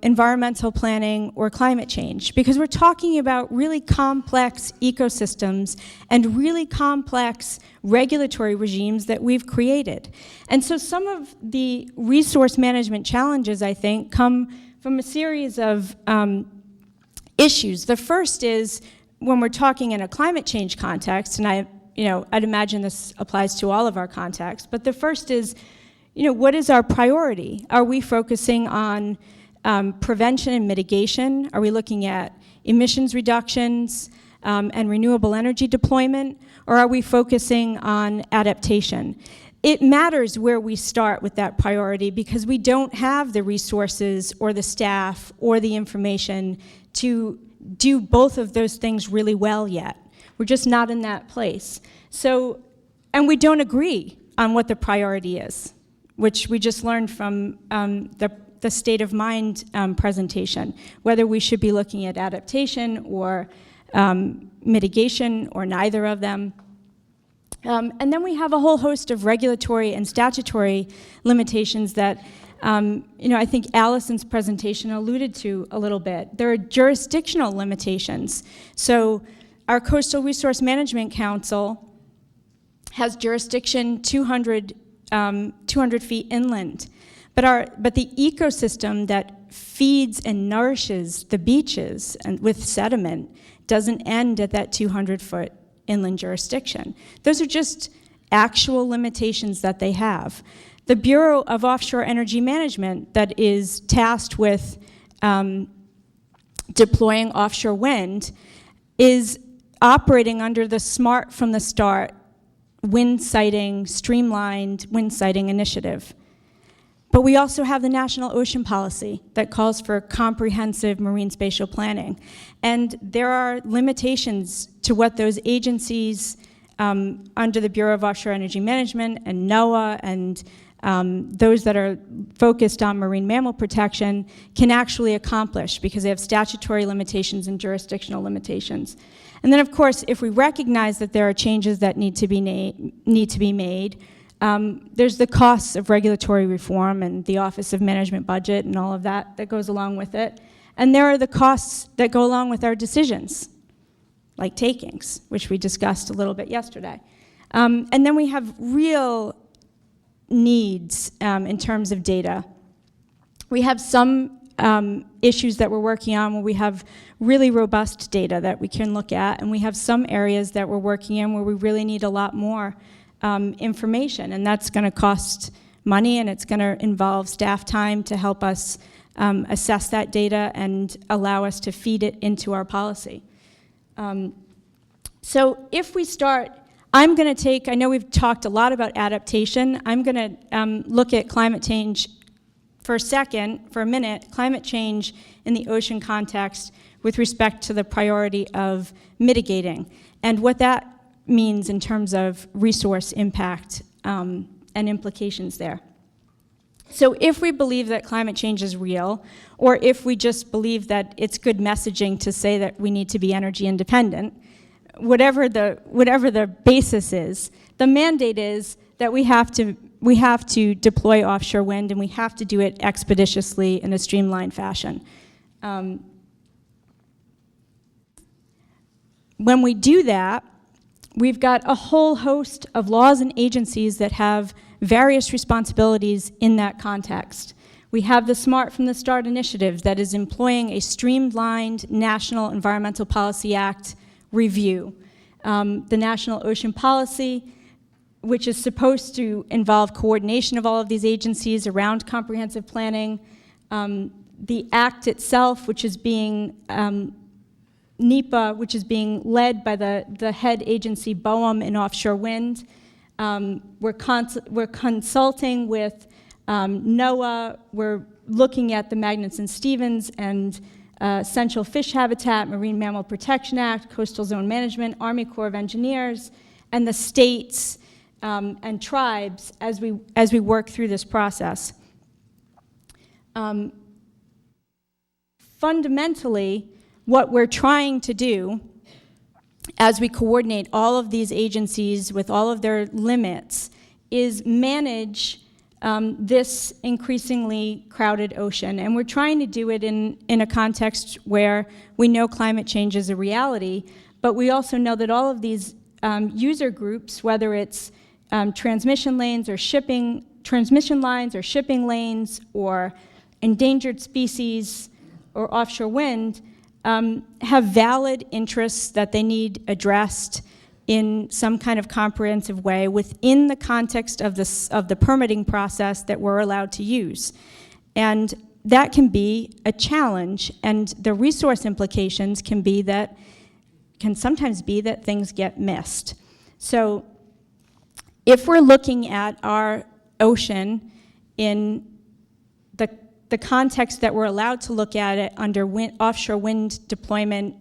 environmental planning or climate change, because we're talking about really complex ecosystems and really complex regulatory regimes that we've created. And so some of the resource management challenges, I think, come from a series of issues. The first is when we're talking in a climate change context, and I'd imagine this applies to all of our contexts, but the first is, what is our priority? Are we focusing on prevention and mitigation? Are we looking at emissions reductions and renewable energy deployment? Or are we focusing on adaptation? It matters where we start with that priority because we don't have the resources or the staff or the information to do both of those things really well yet. We're just not in that place. So, and we don't agree on what the priority is, which we just learned from the state of mind presentation, whether we should be looking at adaptation or mitigation or neither of them. And then we have a whole host of regulatory and statutory limitations that I think Alison's presentation alluded to a little bit. There are jurisdictional limitations. So our Coastal Resource Management Council has jurisdiction 200 feet inland. But the ecosystem that feeds and nourishes the beaches and with sediment doesn't end at that 200-foot inland jurisdiction. Those are just actual limitations that they have. The Bureau of Offshore Energy Management that is tasked with deploying offshore wind is operating under the SMART from the start streamlined wind siting initiative. But we also have the National Ocean Policy that calls for comprehensive marine spatial planning. And there are limitations to what those agencies under the Bureau of Offshore Energy Management and NOAA and those that are focused on marine mammal protection can actually accomplish because they have statutory limitations and jurisdictional limitations. And then, of course, if we recognize that there are changes that need to be made, there's the costs of regulatory reform and the Office of Management Budget and all of that goes along with it. And there are the costs that go along with our decisions, like takings, which we discussed a little bit yesterday. And then we have real needs in terms of data. We have some issues that we're working on where we have really robust data that we can look at, and we have some areas that we're working in where we really need a lot more information, and that's going to cost money, and it's going to involve staff time to help us assess that data and allow us to feed it into our policy. So if we start, I'm going to take, I know we've talked a lot about adaptation, I'm going to look at climate change for a minute, climate change in the ocean context with respect to the priority of mitigating, and what that means in terms of resource impact and implications there. So if we believe that climate change is real, or if we just believe that it's good messaging to say that we need to be energy independent, whatever the basis is, the mandate is that we have to deploy offshore wind, and we have to do it expeditiously in a streamlined fashion. When we do that, we've got a whole host of laws and agencies that have various responsibilities in that context. We have the Smart from the Start initiative that is employing a streamlined National Environmental Policy Act review. The National Ocean Policy, which is supposed to involve coordination of all of these agencies around comprehensive planning. The Act itself, which is being NEPA, which is being led by the head agency, BOEM, in offshore wind. We're consulting with NOAA. We're looking at the Magnuson-Stevens and Central Fish Habitat, Marine Mammal Protection Act, Coastal Zone Management, Army Corps of Engineers, and the states and tribes as we work through this process. Fundamentally, what we're trying to do as we coordinate all of these agencies with all of their limits is manage this increasingly crowded ocean. And we're trying to do it in a context where we know climate change is a reality, but we also know that all of these user groups, whether it's transmission lines or shipping lanes or endangered species or offshore wind, have valid interests that they need addressed in some kind of comprehensive way within the context of the permitting process that we're allowed to use. And that can be a challenge, and the resource implications can sometimes be that things get missed. So if we're looking at our ocean in the context that we're allowed to look at it under offshore wind deployment,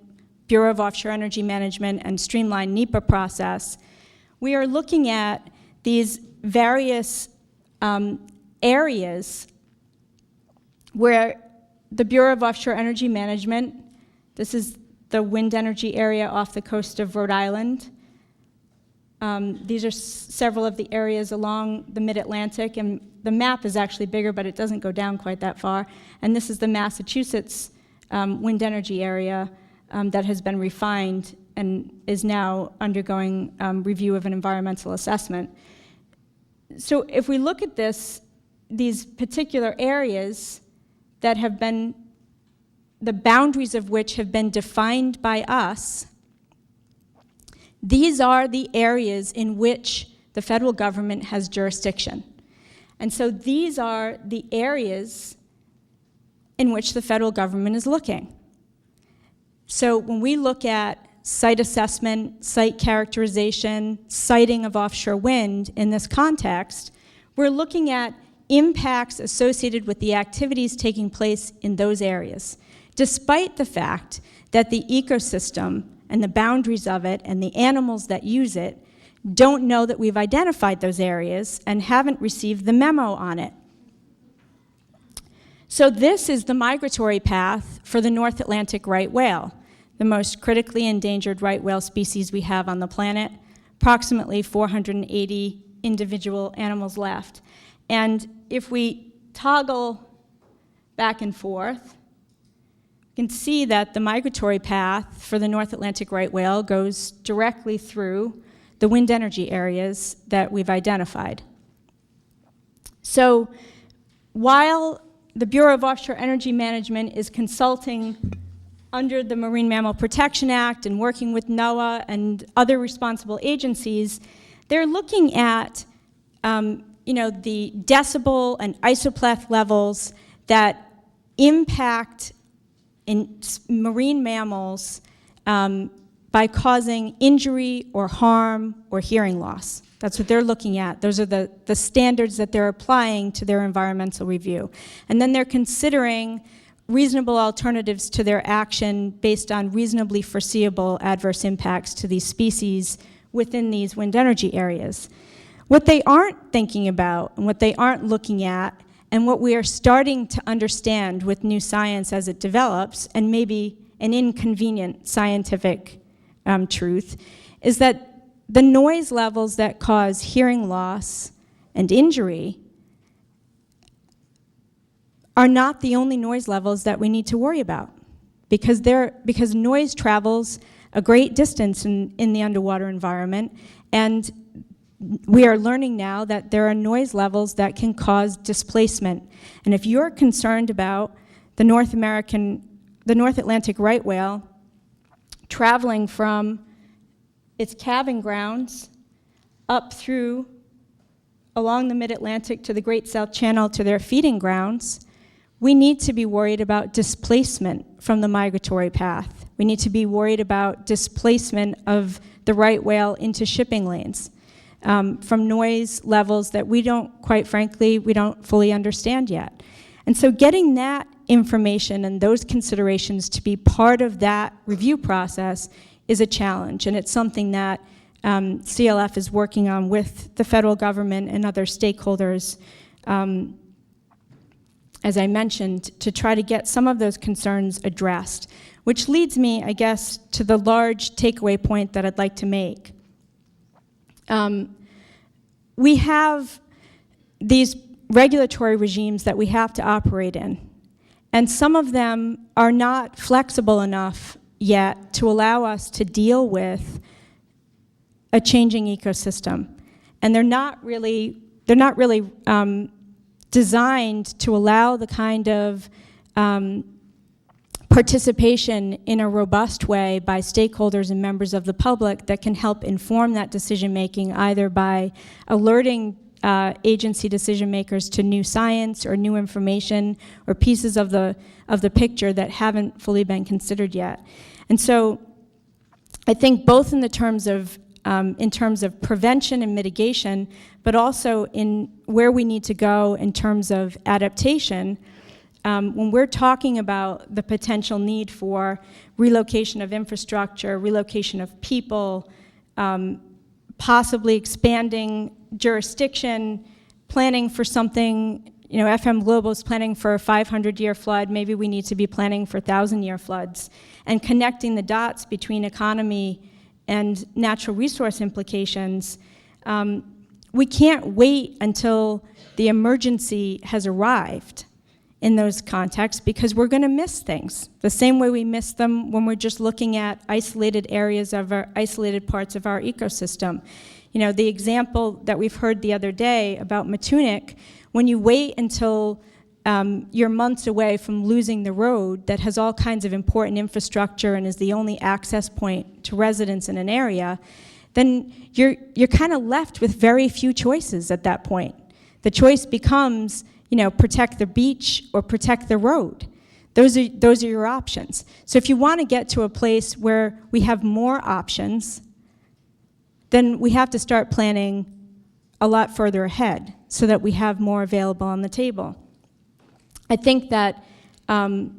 Bureau of Offshore Energy Management, and streamlined NEPA process, we are looking at these various areas where the Bureau of Offshore Energy Management, this is the wind energy area off the coast of Rhode Island. These are several of the areas along the mid-Atlantic, and the map is actually bigger, but it doesn't go down quite that far. And this is the Massachusetts wind energy area that has been refined and is now undergoing review of an environmental assessment. So if we look at these particular areas that have been, the boundaries of which have been defined by us, these are the areas in which the federal government has jurisdiction. And so these are the areas in which the federal government is looking. So when we look at site assessment, site characterization, siting of offshore wind in this context, we're looking at impacts associated with the activities taking place in those areas, despite the fact that the ecosystem and the boundaries of it and the animals that use it don't know that we've identified those areas and haven't received the memo on it. So this is the migratory path for the North Atlantic right whale, the most critically endangered right whale species we have on the planet, approximately 480 individual animals left. And if we toggle back and forth, you can see that the migratory path for the North Atlantic right whale goes directly through the wind energy areas that we've identified. So while the Bureau of Offshore Energy Management is consulting under the Marine Mammal Protection Act and working with NOAA and other responsible agencies, they're looking at the decibel and isopleth levels that impact in marine mammals by causing injury or harm or hearing loss. That's what they're looking at. Those are the standards that they're applying to their environmental review. And then they're considering reasonable alternatives to their action based on reasonably foreseeable adverse impacts to these species within these wind energy areas. What they aren't thinking about and what they aren't looking at and what we are starting to understand with new science as it develops, and maybe an inconvenient scientific truth, is that the noise levels that cause hearing loss and injury are not the only noise levels that we need to worry about, because noise travels a great distance in the underwater environment, and we are learning now that there are noise levels that can cause displacement. And if you're concerned about the North Atlantic right whale traveling from its calving grounds up through along the mid-Atlantic to the Great South Channel to their feeding grounds, we need to be worried about displacement from the migratory path. We need to be worried about displacement of the right whale into shipping lanes from noise levels that we don't fully understand yet. And so getting that information and those considerations to be part of that review process is a challenge, and it's something that CLF is working on with the federal government and other stakeholders, as I mentioned, to try to get some of those concerns addressed, which leads me, I guess, to the large takeaway point that I'd like to make. We have these regulatory regimes that we have to operate in, and some of them are not flexible enough yet to allow us to deal with a changing ecosystem, and they're not really designed to allow the kind of participation in a robust way by stakeholders and members of the public that can help inform that decision making, either by alerting agency decision makers to new science or new information or pieces of the picture that haven't fully been considered yet. And so I think both in terms of prevention and mitigation, but also in where we need to go in terms of adaptation, when we're talking about the potential need for relocation of infrastructure, relocation of people, possibly expanding jurisdiction, planning for something, FM Global is planning for a 500-year flood, maybe we need to be planning for 1,000-year floods, and connecting the dots between economy and natural resource implications. We can't wait until the emergency has arrived in those contexts, because we're going to miss things the same way we miss them when we're just looking at isolated areas of our isolated parts of our ecosystem. The example that we've heard the other day about Matunic, when you wait until you're months away from losing the road that has all kinds of important infrastructure and is the only access point to residents in an area, then you're kind of left with very few choices at that point. The choice becomes, protect the beach or protect the road. Those are your options. So if you want to get to a place where we have more options, then we have to start planning a lot further ahead so that we have more available on the table. I think that the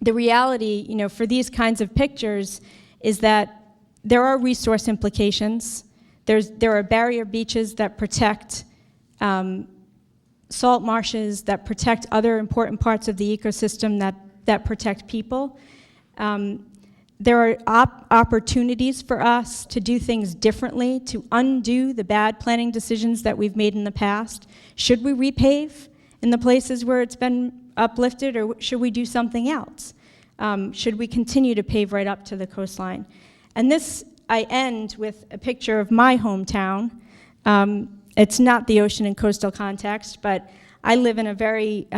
reality, for these kinds of pictures is that there are resource implications. There are barrier beaches that protect salt marshes, that protect other important parts of the ecosystem that protect people. There are opportunities for us to do things differently, to undo the bad planning decisions that we've made in the past. Should we repave in the places where it's been uplifted, or should we do something else? Should we continue to pave right up to the coastline? And this I end with a picture of my hometown. It's not the ocean and coastal context, but I live in a very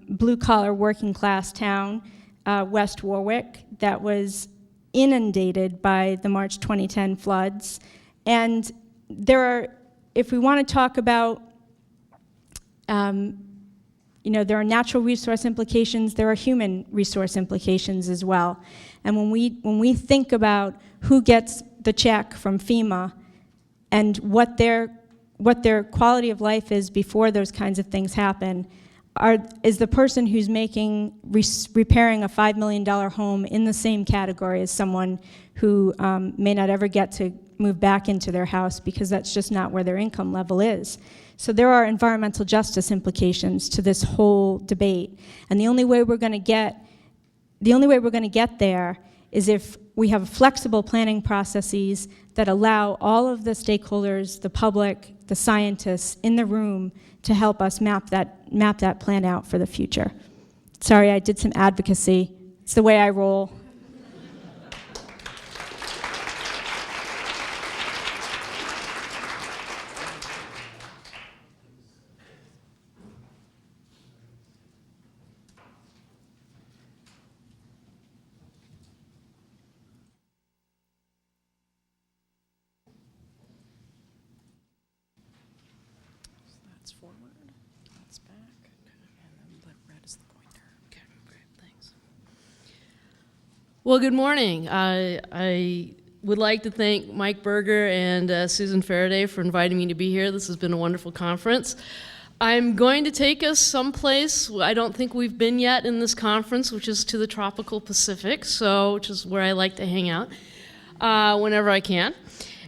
blue-collar, working-class town, West Warwick, that was inundated by the March 2010 floods. And if we want to talk about, there are natural resource implications, there are human resource implications as well. And when we think about who gets the check from FEMA and what their quality of life is before those kinds of things happen, is the person who's repairing a $5 million home in the same category as someone who may not ever get to move back into their house because that's just not where their income level is. So there are environmental justice implications to this whole debate. And the only way we're going to get there is if we have flexible planning processes that allow all of the stakeholders, the public, the scientists in the room to help us map that plan out for the future. Sorry, I did some advocacy. It's the way I roll. That's forward, that's back, and then the red is the pointer. Okay, great, thanks. Well, good morning. I would like to thank Mike Berger and Susan Faraday for inviting me to be here. This has been a wonderful conference. I'm going to take us someplace I don't think we've been yet in this conference, which is to the tropical Pacific, which is where I like to hang out whenever I can.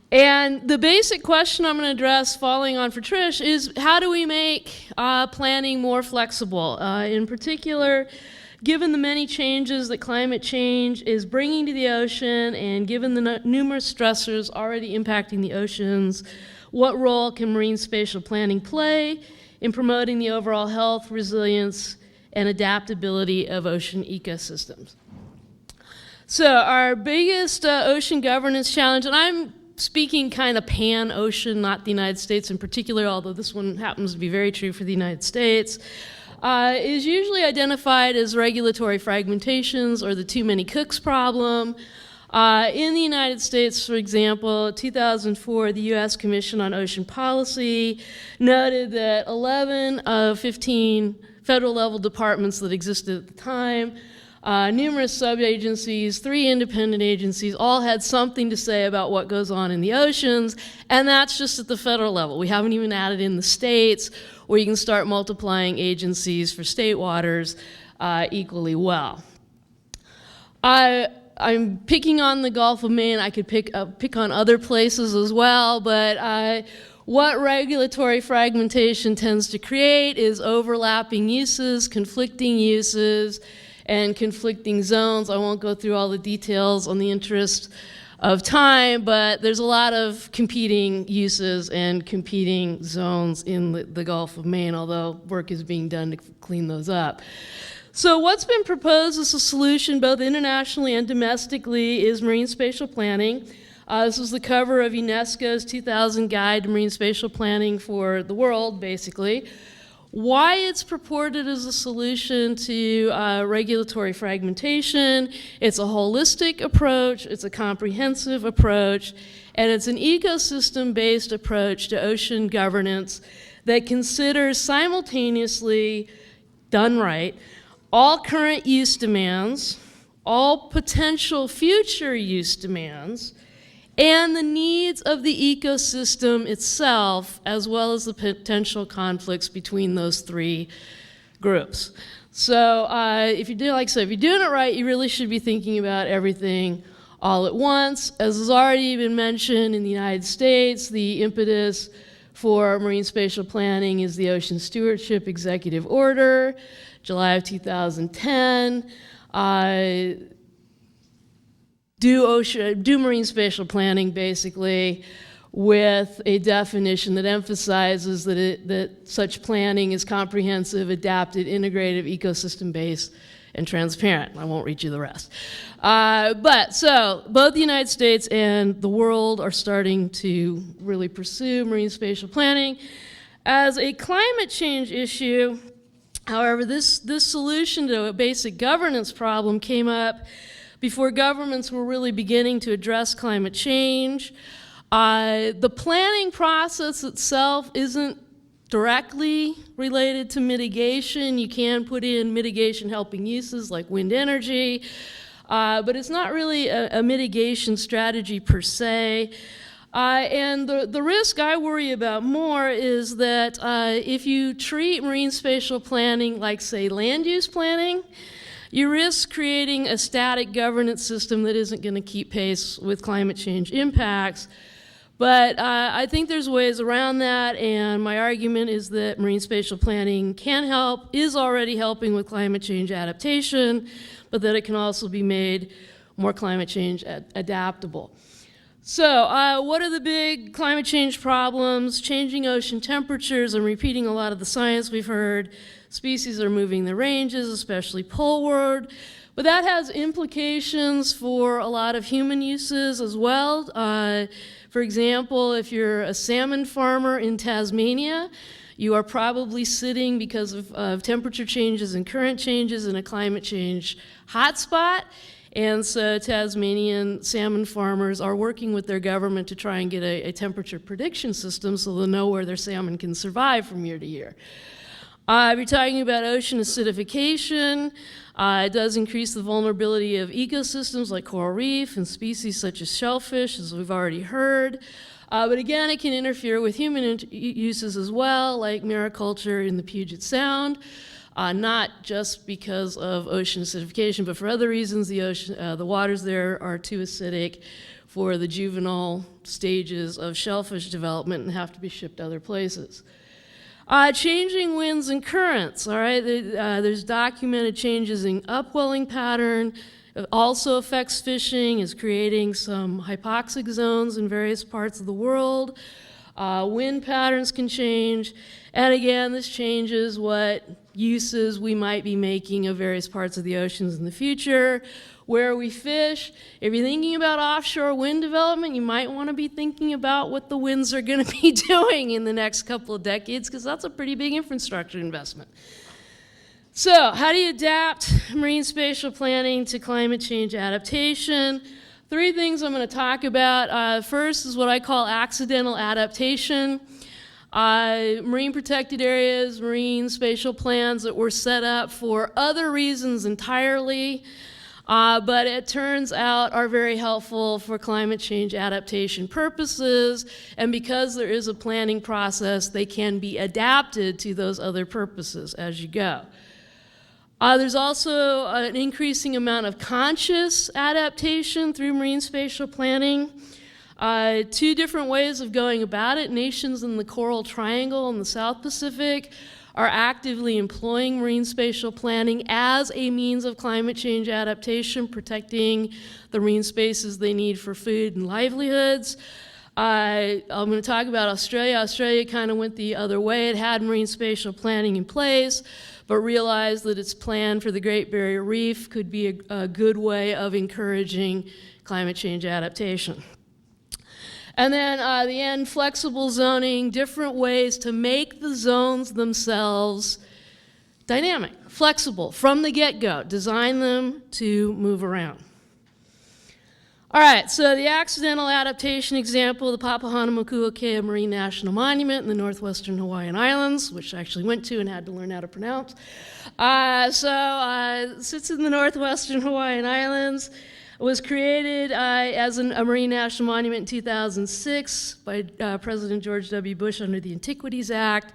And the basic question I'm going to address, following on for Trish, is how do we make planning more flexible? In particular, given the many changes that climate change is bringing to the ocean, and given the numerous stressors already impacting the oceans, what role can marine spatial planning play in promoting the overall health, resilience, and adaptability of ocean ecosystems? So our biggest ocean governance challenge, and I'm speaking kind of pan-ocean, not the United States in particular, although this one happens to be very true for the United States, is usually identified as regulatory fragmentations or the too many cooks problem. In the United States, for example, 2004, the U.S. Commission on Ocean Policy noted that 11 of 15 federal level departments that existed at the time, numerous sub-agencies, 3 independent agencies, all had something to say about what goes on in the oceans, and that's just at the federal level. We haven't even added in the states, where you can start multiplying agencies for state waters equally well. I'm picking on the Gulf of Maine. I could pick on other places as well, but what regulatory fragmentation tends to create is overlapping uses, conflicting uses, and conflicting zones. I won't go through all the details on the interest of time, but there's a lot of competing uses and competing zones in the Gulf of Maine, although work is being done to clean those up. So what's been proposed as a solution, both internationally and domestically, is marine spatial planning. This was the cover of UNESCO's 2000 Guide to Marine Spatial Planning for the world, basically. Why it's purported as a solution to regulatory fragmentation: it's a holistic approach, it's a comprehensive approach, and it's an ecosystem-based approach to ocean governance that considers simultaneously, done right, all current use demands, all potential future use demands, and the needs of the ecosystem itself, as well as the potential conflicts between those 3 groups. So if you're doing it right, you really should be thinking about everything all at once. As has already been mentioned, in the United States, the impetus for marine spatial planning is the Ocean Stewardship Executive Order, July of 2010. Do marine spatial planning, basically, with a definition that emphasizes that such planning is comprehensive, adapted, integrative, ecosystem-based, and transparent. I won't read you the rest. But so both the United States and the world are starting to really pursue marine spatial planning as a climate change issue. However, this solution to a basic governance problem came up before governments were really beginning to address climate change. The planning process itself isn't directly related to mitigation. You can put in mitigation helping uses like wind energy, but it's not really a mitigation strategy per se. And the risk I worry about more is that if you treat marine spatial planning like, say, land use planning, you risk creating a static governance system that isn't going to keep pace with climate change impacts. But I think there's ways around that, and my argument is that marine spatial planning can help, is already helping with climate change adaptation, but that it can also be made more climate change adaptable. So what are the big climate change problems? Changing ocean temperatures. I'm repeating a lot of the science we've heard. Species are moving their ranges, especially poleward. But that has implications for a lot of human uses as well. For example, if you're a salmon farmer in Tasmania, you are probably sitting, because of temperature changes and current changes, in a climate change hotspot. And so Tasmanian salmon farmers are working with their government to try and get a temperature prediction system so they'll know where their salmon can survive from year to year. If you're talking about ocean acidification, it does increase the vulnerability of ecosystems like coral reef and species such as shellfish, as we've already heard. But again, it can interfere with human uses as well, like mariculture in the Puget Sound. Not just because of ocean acidification, but for other reasons. The waters there are too acidic for the juvenile stages of shellfish development and have to be shipped to other places. Changing winds and currents, all right? There's documented changes in upwelling pattern. It also affects fishing, is creating some hypoxic zones in various parts of the world. Wind patterns can change. And again, this changes what uses we might be making of various parts of the oceans in the future, where we fish. If you're thinking about offshore wind development, you might want to be thinking about what the winds are going to be doing in the next couple of decades, because that's a pretty big infrastructure investment. So how do you adapt marine spatial planning to climate change adaptation? 3 things I'm going to talk about. First is what I call accidental adaptation. Marine protected areas, marine spatial plans that were set up for other reasons entirely, but it turns out are very helpful for climate change adaptation purposes, and because there is a planning process, they can be adapted to those other purposes as you go. There's also an increasing amount of conscious adaptation through marine spatial planning. 2 different ways of going about it. Nations in the Coral Triangle in the South Pacific are actively employing marine spatial planning as a means of climate change adaptation, protecting the marine spaces they need for food and livelihoods. I'm going to talk about Australia. Australia kind of went the other way. It had marine spatial planning in place, but realized that its plan for the Great Barrier Reef could be a good way of encouraging climate change adaptation. And then the end, flexible zoning, different ways to make the zones themselves dynamic, flexible from the get-go, design them to move around. All right, so the accidental adaptation example, the Papahanaumokuakea Marine National Monument in the northwestern Hawaiian Islands, which I actually went to and had to learn how to pronounce. It sits in the northwestern Hawaiian Islands. It was created as a Marine National Monument in 2006 by President George W. Bush under the Antiquities Act,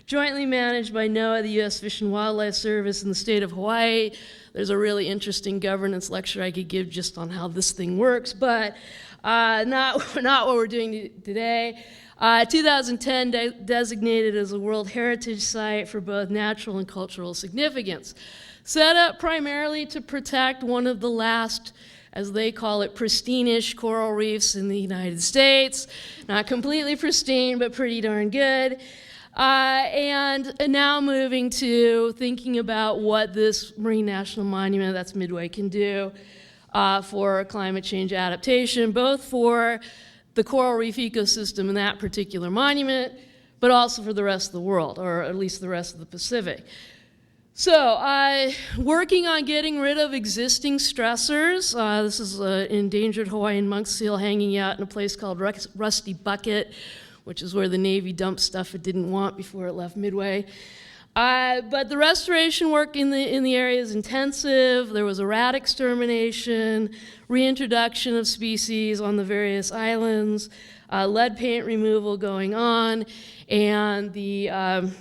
jointly managed by NOAA, the U.S. Fish and Wildlife Service, and the state of Hawaii. There's a really interesting governance lecture I could give just on how this thing works, but not what we're doing today. 2010 designated as a World Heritage Site for both natural and cultural significance. Set up primarily to protect one of the last, as they call it, pristine-ish coral reefs in the United States. Not completely pristine, but pretty darn good. And now moving to thinking about what this Marine National Monument, that's Midway, can do for climate change adaptation, both for the coral reef ecosystem in that particular monument, but also for the rest of the world, or at least the rest of the Pacific. So, working on getting rid of existing stressors. This is an endangered Hawaiian monk seal hanging out in a place called Rusty Bucket, which is where the Navy dumped stuff it didn't want before it left Midway. But the restoration work in the area is intensive. There was a rat extermination, reintroduction of species on the various islands, lead paint removal going on, and the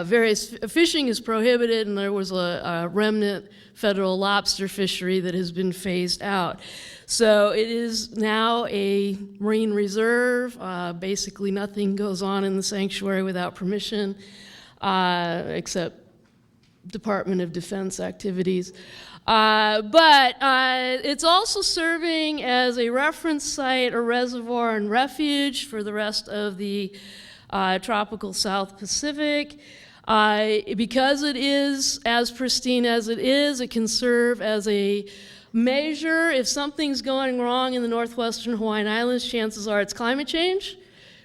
various fishing is prohibited, and there was a remnant federal lobster fishery that has been phased out. So it is now a marine reserve. Basically nothing goes on in the sanctuary without permission, except Department of Defense activities. But it's also serving as a reference site, a reservoir, and refuge for the rest of the tropical South Pacific. Because it is as pristine as it is, it can serve as a measure. If something's going wrong in the northwestern Hawaiian Islands, chances are it's climate change,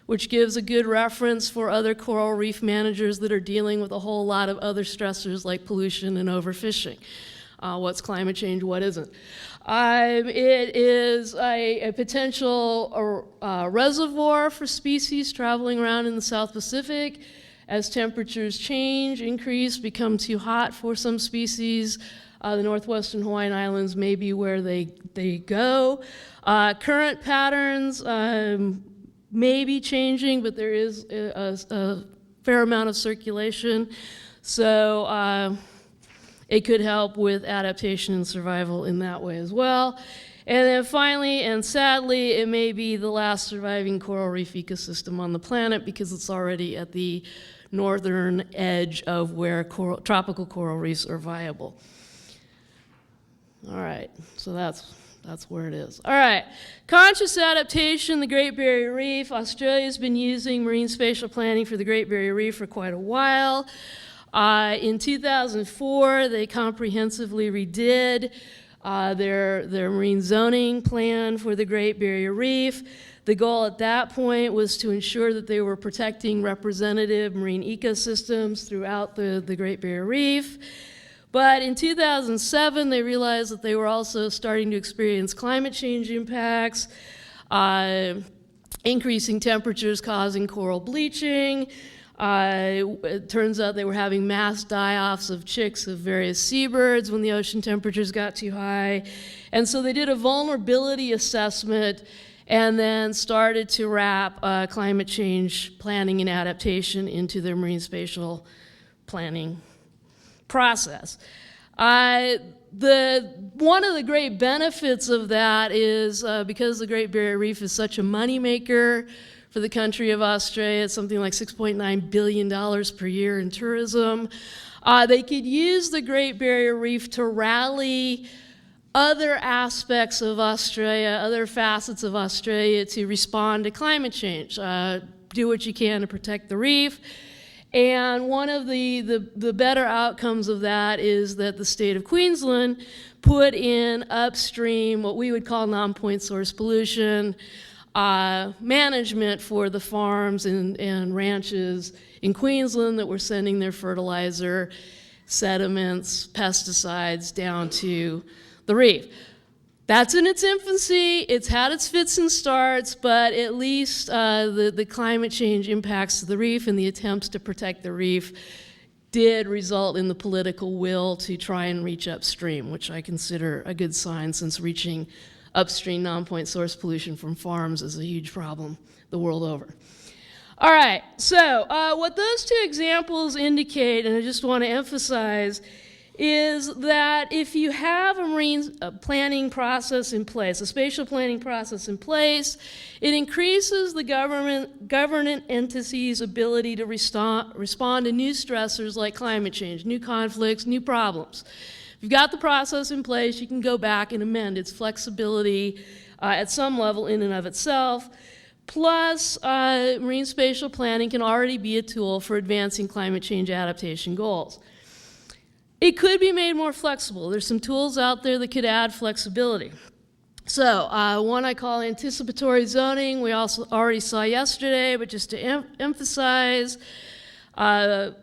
which gives a good reference for other coral reef managers that are dealing with a whole lot of other stressors like pollution and overfishing. What's climate change, what isn't? It is a potential reservoir for species traveling around in the South Pacific. As temperatures change, increase, become too hot for some species, the northwestern Hawaiian Islands may be where they go. Current patterns may be changing, but there is a fair amount of circulation. So it could help with adaptation and survival in that way as well. And then finally, and sadly, it may be the last surviving coral reef ecosystem on the planet because it's already at the northern edge of where tropical coral reefs are viable. All right, so that's where it is. All right, conscious adaptation, the Great Barrier Reef. Australia's been using marine spatial planning for the Great Barrier Reef for quite a while. In 2004, they comprehensively redid their marine zoning plan for the Great Barrier Reef. The goal at that point was to ensure that they were protecting representative marine ecosystems throughout the Great Barrier Reef. But in 2007, they realized that they were also starting to experience climate change impacts, increasing temperatures causing coral bleaching. It turns out they were having mass die-offs of chicks of various seabirds when the ocean temperatures got too high. And so they did a vulnerability assessment and then started to wrap climate change planning and adaptation into their marine spatial planning process. One of the great benefits of that is because the Great Barrier Reef is such a moneymaker for the country of Australia, it's something like $6.9 billion per year in tourism. They could use the Great Barrier Reef to rally other aspects of Australia, other facets of Australia to respond to climate change. Do what you can to protect the reef. And one of the better outcomes of that is that the state of Queensland put in upstream what we would call non-point source pollution management for the farms and ranches in Queensland that were sending their fertilizer, sediments, pesticides down to the reef. That's in its infancy. It's had its fits and starts, but at least the climate change impacts of the reef and the attempts to protect the reef did result in the political will to try and reach upstream, which I consider a good sign, since reaching upstream non-point source pollution from farms is a huge problem the world over. All right, so what those two examples indicate, and I just want to emphasize, is that if you have a marine planning process in place, a spatial planning process in place, it increases the government entity's ability to respond to new stressors like climate change, new conflicts, new problems. If you've got the process in place, you can go back and amend its flexibility at some level in and of itself. Plus, marine spatial planning can already be a tool for advancing climate change adaptation goals. It could be made more flexible. There's some tools out there that could add flexibility. So one I call anticipatory zoning. We also already saw yesterday, but just to emphasize,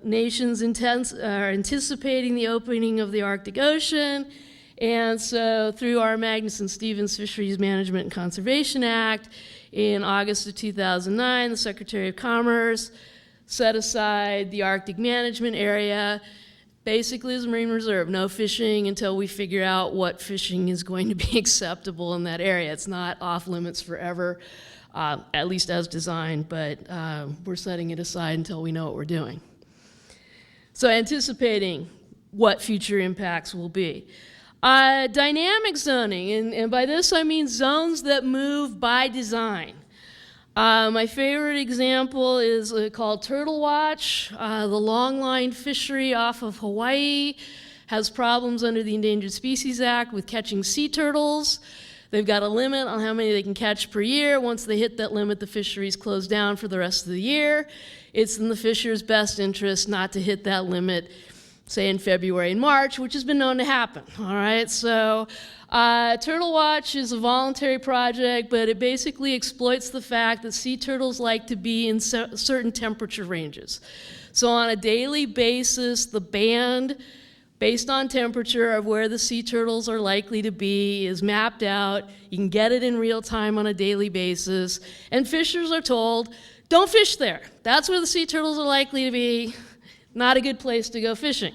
nations are anticipating the opening of the Arctic Ocean. And so through our Magnuson-Stevens Fisheries Management and Conservation Act, in August of 2009, the Secretary of Commerce set aside the Arctic Management Area basically as a marine reserve. No fishing until we figure out what fishing is going to be acceptable in that area. It's not off limits forever, at least as designed, but we're setting it aside until we know what we're doing. So anticipating what future impacts will be. Dynamic zoning, and by this I mean zones that move by design. My favorite example is called Turtle Watch. The longline fishery off of Hawaii has problems under the Endangered Species Act with catching sea turtles. They've got a limit on how many they can catch per year. Once they hit that limit, the fisheries close down for the rest of the year. It's in the fisher's best interest not to hit that limit, say in February and March, which has been known to happen, all right? So Turtle Watch is a voluntary project, but it basically exploits the fact that sea turtles like to be in certain temperature ranges. So on a daily basis, the band, based on temperature of where the sea turtles are likely to be, is mapped out. You can get it in real time on a daily basis, and fishers are told, don't fish there. That's where the sea turtles are likely to be. Not a good place to go fishing.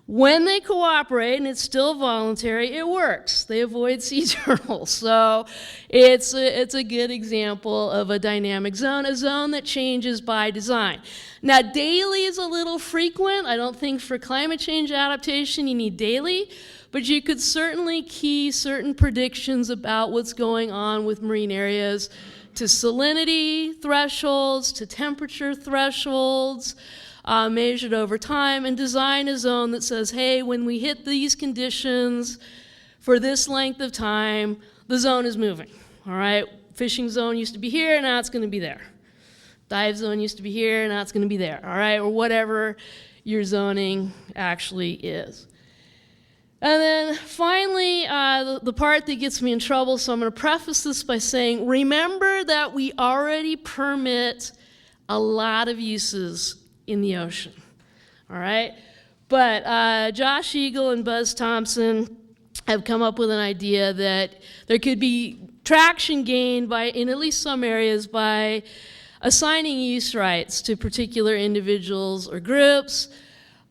When they cooperate, and it's still voluntary, it works. They avoid sea turtles. So it's a good example of a dynamic zone, a zone that changes by design. Now, daily is a little frequent. I don't think for climate change adaptation you need daily, but you could certainly key certain predictions about what's going on with marine areas to salinity thresholds, to temperature thresholds, measured over time, and design a zone that says, hey, when we hit these conditions for this length of time, the zone is moving, all right? Fishing zone used to be here, now it's going to be there. Dive zone used to be here, now it's going to be there, all right? Or whatever your zoning actually is. And then finally, the part that gets me in trouble, so I'm going to preface this by saying, remember that we already permit a lot of uses in the ocean, all right? But Josh Eagle and Buzz Thompson have come up with an idea that there could be traction gained in at least some areas by assigning use rights to particular individuals or groups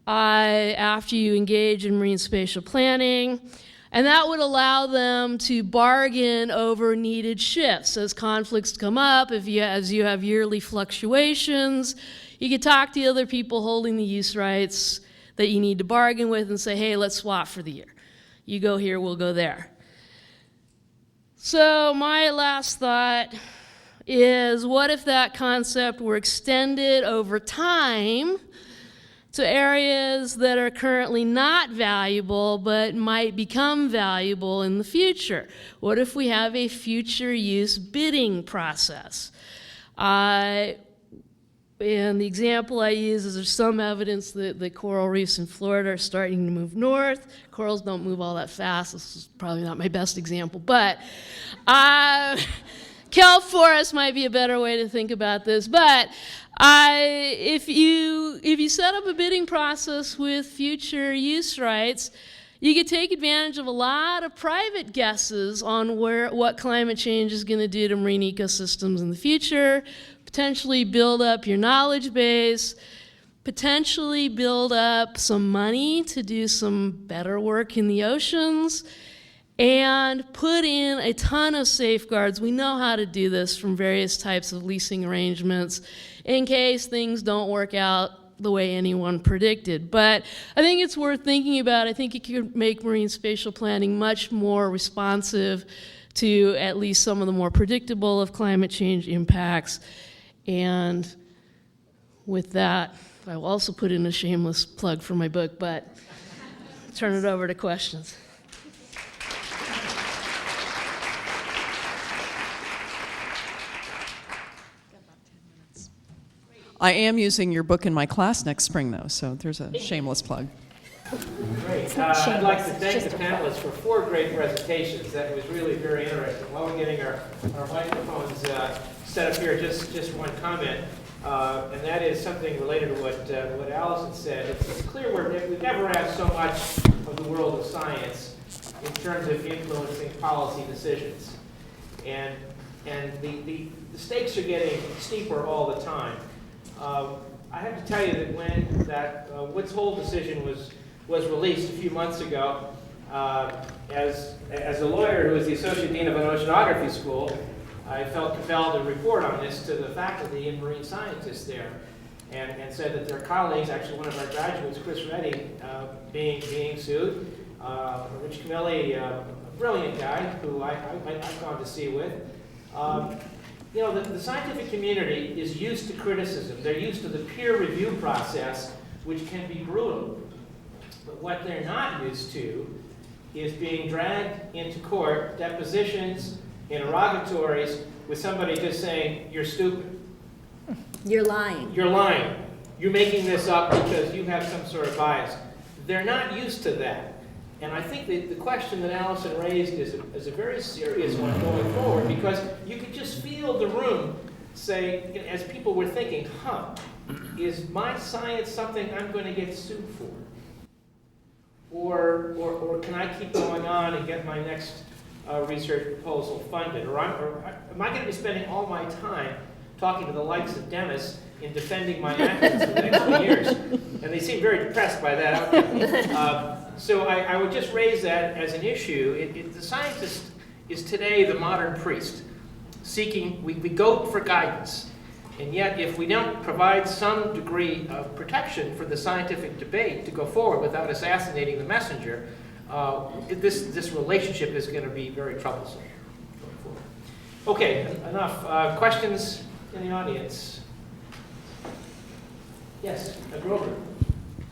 after you engage in marine spatial planning. And that would allow them to bargain over needed shifts as conflicts come up. As you have yearly fluctuations, you could talk to the other people holding the use rights that you need to bargain with and say, hey, let's swap for the year. You go here, we'll go there. So my last thought is, what if that concept were extended over time to areas that are currently not valuable but might become valuable in the future? What if we have a future use bidding process? And the example I use is there's some evidence that the coral reefs in Florida are starting to move north. Corals don't move all that fast. This is probably not my best example, but kelp forest might be a better way to think about this. But if you set up a bidding process with future use rights, you could take advantage of a lot of private guesses on what climate change is going to do to marine ecosystems in the future, potentially build up your knowledge base, potentially build up some money to do some better work in the oceans, and put in a ton of safeguards. We know how to do this from various types of leasing arrangements in case things don't work out the way anyone predicted. But I think it's worth thinking about. I think it could make marine spatial planning much more responsive to at least some of the more predictable of climate change impacts. And with that, I will also put in a shameless plug for my book, but turn it over to questions. I am using your book in my class next spring, though, so there's a shameless plug. Great. I'd like to thank the panelists for 4 great presentations. That was really very interesting. While we're getting our microphones set up here, just one comment, and that is something related to what Alison said. It's clear we've never asked so much of the world of science in terms of influencing policy decisions. And the stakes are getting steeper all the time. I have to tell you that when that Woods Hole decision was released a few months ago, as a lawyer who was the associate dean of an oceanography school, I felt compelled to report on this to the faculty and marine scientists there, and said that their colleagues, actually one of our graduates, Chris Reddy, being sued, Rich Camilli, a brilliant guy who I've gone to sea with. You know, the scientific community is used to criticism. They're used to the peer review process, which can be brutal. But what they're not used to is being dragged into court, depositions, interrogatories, with somebody just saying, you're stupid. You're lying. You're lying. You're making this up because you have some sort of bias. They're not used to that. And I think the question that Alison raised is a very serious one going forward, because you could just feel the room say, as people were thinking, is my science something I'm going to get sued for? Or can I keep going on and get my next research proposal funded? Or am I going to be spending all my time talking to the likes of Demis in defending my actions for the next few years? And they seem very depressed by that. So I would just raise that as an issue. The scientist is today the modern priest, seeking, we go for guidance. And yet, if we don't provide some degree of protection for the scientific debate to go forward without assassinating the messenger, this relationship is going to be very troublesome going forward. Okay, enough. Questions in the audience? Yes, Grover.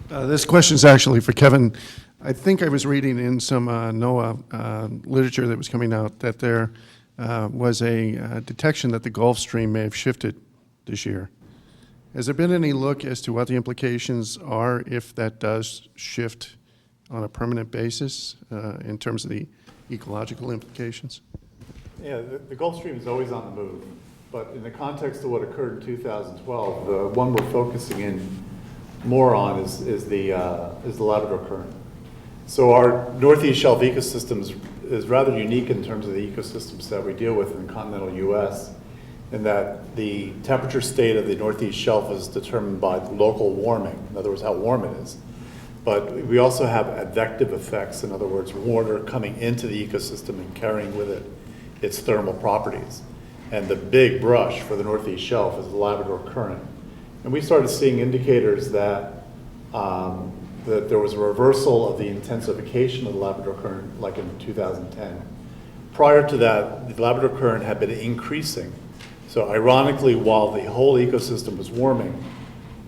This question is actually for Kevin. I think I was reading in some NOAA literature that was coming out that there was a detection that the Gulf Stream may have shifted this year. Has there been any look as to what the implications are if that does shift on a permanent basis in terms of the ecological implications? Yeah, the Gulf Stream is always on the move, but in the context of what occurred in 2012, the one we're focusing in more on is the Labrador Current. So our Northeast Shelf ecosystem is rather unique in terms of the ecosystems that we deal with in the continental U.S., in that the temperature state of the Northeast Shelf is determined by local warming, in other words, how warm it is. But we also have advective effects, in other words, water coming into the ecosystem and carrying with it its thermal properties. And the big brush for the Northeast Shelf is the Labrador Current. And we started seeing indicators that that there was a reversal of the intensification of the Labrador Current, like in 2010. Prior to that, the Labrador Current had been increasing. So ironically, while the whole ecosystem was warming,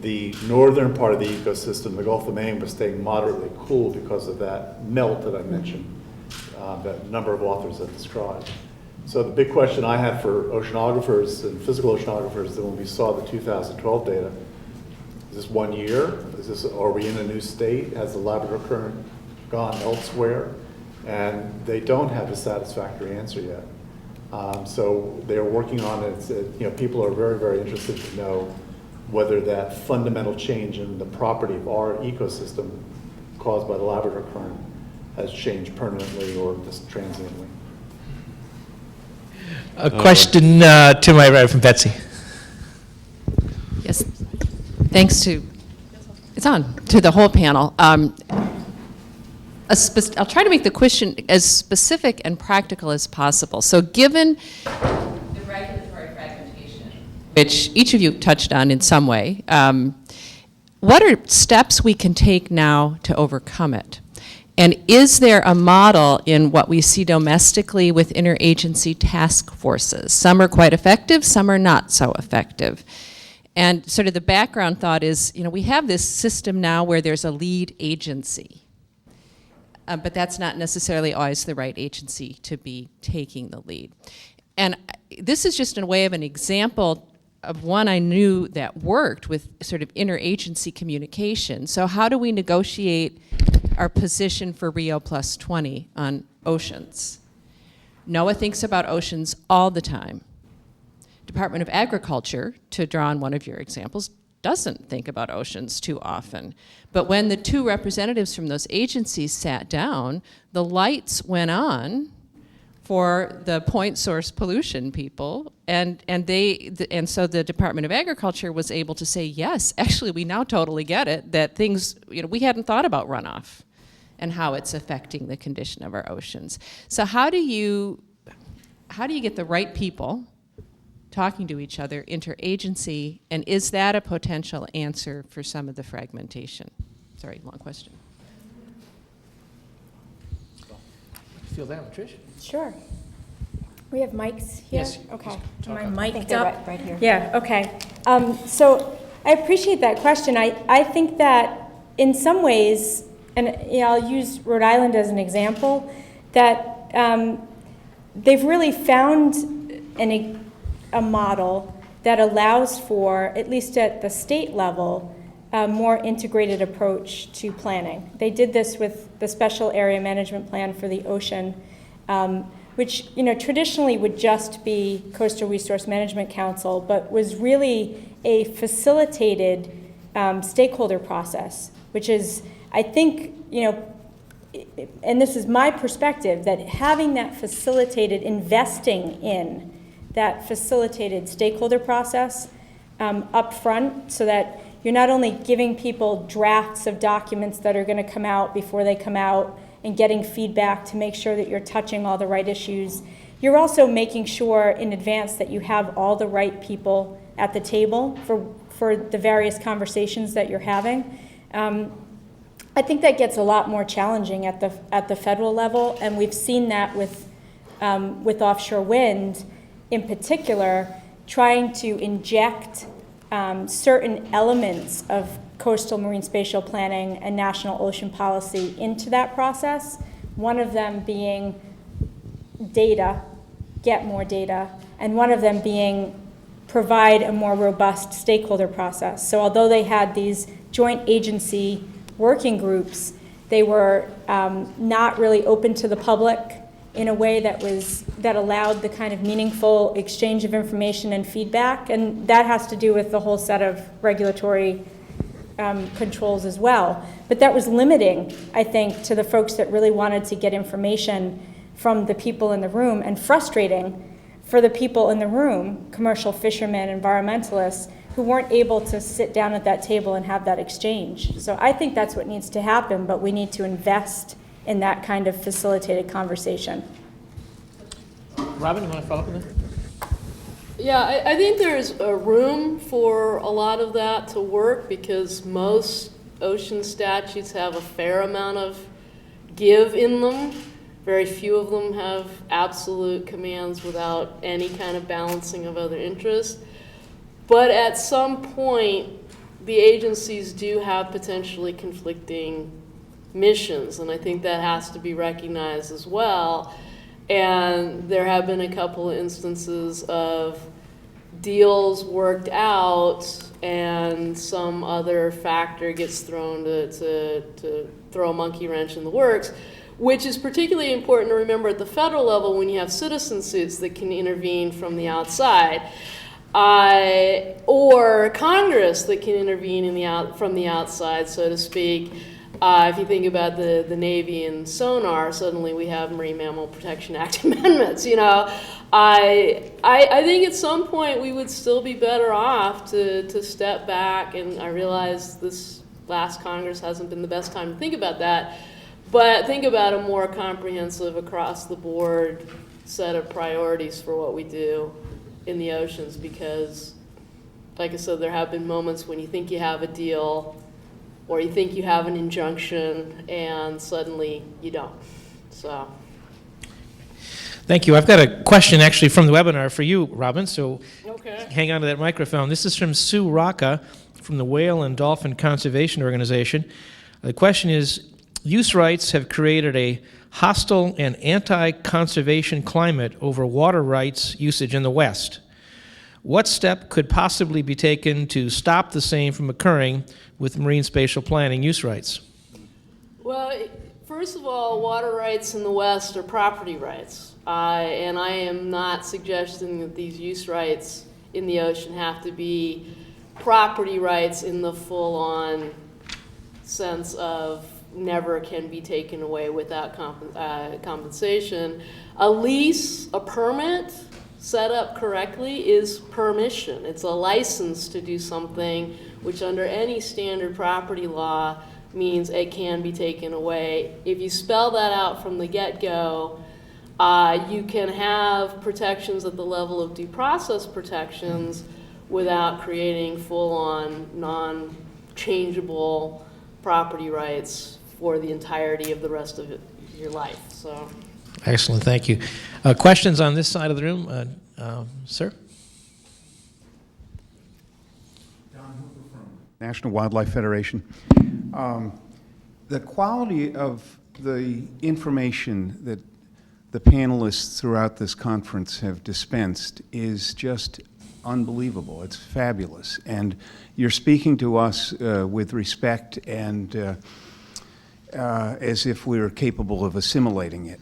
the northern part of the ecosystem, the Gulf of Maine, was staying moderately cool because of that melt that I mentioned, that a number of authors have described. So the big question I had for oceanographers and physical oceanographers that when we saw the 2012 data, is this 1 year? Are we in a new state? Has the Labrador Current gone elsewhere? And they don't have a satisfactory answer yet. So they're working on it. People are very, very interested to know whether that fundamental change in the property of our ecosystem caused by the Labrador Current has changed permanently or just transiently. A question to my right from Betsy. Yes, thanks to, it's on, to the whole panel. I'll try to make the question as specific and practical as possible. So given the regulatory fragmentation, which each of you touched on in some way, what are steps we can take now to overcome it? And is there a model in what we see domestically with interagency task forces? Some are quite effective, some are not so effective. And sort of the background thought is, we have this system now where there's a lead agency. But that's not necessarily always the right agency to be taking the lead. And this is just a way of an example of one I knew that worked with sort of interagency communication. So how do we negotiate our position for Rio Plus 20 on oceans? NOAA thinks about oceans all the time. Department of Agriculture, to draw on one of your examples, doesn't think about oceans too often. But when the two representatives from those agencies sat down, the lights went on for the point source pollution people, and so the Department of Agriculture was able to say, yes, actually we now totally get it, that things, we hadn't thought about runoff and how it's affecting the condition of our oceans. So how do you get the right people talking to each other, interagency, and is that a potential answer for some of the fragmentation? Sorry, long question. Feel that one, Trish? Sure. We have mics here? Yes. Okay. Am I I think mic'd they're up? right here. Yeah, okay. So I appreciate that question. I think that in some ways, and I'll use Rhode Island as an example, that they've really found a model that allows for, at least at the state level, a more integrated approach to planning. They did this with the Special Area Management Plan for the ocean, which traditionally would just be Coastal Resource Management Council, but was really a facilitated stakeholder process, which is, I think, and this is my perspective, that having that facilitated, investing in that facilitated stakeholder process up front, so that you're not only giving people drafts of documents that are going to come out before they come out and getting feedback to make sure that you're touching all the right issues, you're also making sure in advance that you have all the right people at the table for the various conversations that you're having. I think that gets a lot more challenging at the federal level, and we've seen that with offshore wind in particular, trying to inject certain elements of coastal marine spatial planning and national ocean policy into that process, one of them being data, get more data, and one of them being provide a more robust stakeholder process. So although they had these joint agency working groups, they were not really open to the public in a way that allowed the kind of meaningful exchange of information and feedback, and that has to do with the whole set of regulatory controls as well. But that was limiting, I think, to the folks that really wanted to get information from the people in the room, and frustrating for the people in the room, commercial fishermen, environmentalists, who weren't able to sit down at that table and have that exchange. So I think that's what needs to happen, but we need to invest in that kind of facilitated conversation. Robin, you want to follow up on that? Yeah, I think there's a room for a lot of that to work, because most ocean statutes have a fair amount of give in them. Very few of them have absolute commands without any kind of balancing of other interests. But at some point, the agencies do have potentially conflicting missions, and I think that has to be recognized as well. And there have been a couple of instances of deals worked out and some other factor gets thrown to throw a monkey wrench in the works, which is particularly important to remember at the federal level when you have citizen suits that can intervene from the outside, or Congress that can intervene from the outside, so to speak. If you think about the Navy and sonar, suddenly we have Marine Mammal Protection Act amendments. I think at some point we would still be better off to step back, and I realize this last Congress hasn't been the best time to think about that, but think about a more comprehensive, across-the-board set of priorities for what we do in the oceans, because, like I said, there have been moments when you think you have a deal or you think you have an injunction, and suddenly you don't. So. Thank you. I've got a question actually from the webinar for you, Robin, so Okay. hang on to that microphone. This is from Sue Rocca from the Whale and Dolphin Conservation Organization. The question is, use rights have created a hostile and anti-conservation climate over water rights usage in the West. What step could possibly be taken to stop the same from occurring with marine spatial planning use rights? Well, first of all, water rights in the West are property rights. And I am not suggesting that these use rights in the ocean have to be property rights in the full-on sense of never can be taken away without compensation. A lease, a permit, set up correctly, is permission. It's a license to do something which under any standard property law means it can be taken away. If you spell that out from the get-go, you can have protections at the level of due process protections without creating full-on, non-changeable property rights for the entirety of the rest of your life. So, Excellent, thank you. Questions on this side of the room? Sir? National Wildlife Federation. The quality of the information that the panelists throughout this conference have dispensed is just unbelievable. It's fabulous. And you're speaking to us with respect and as if we were capable of assimilating it.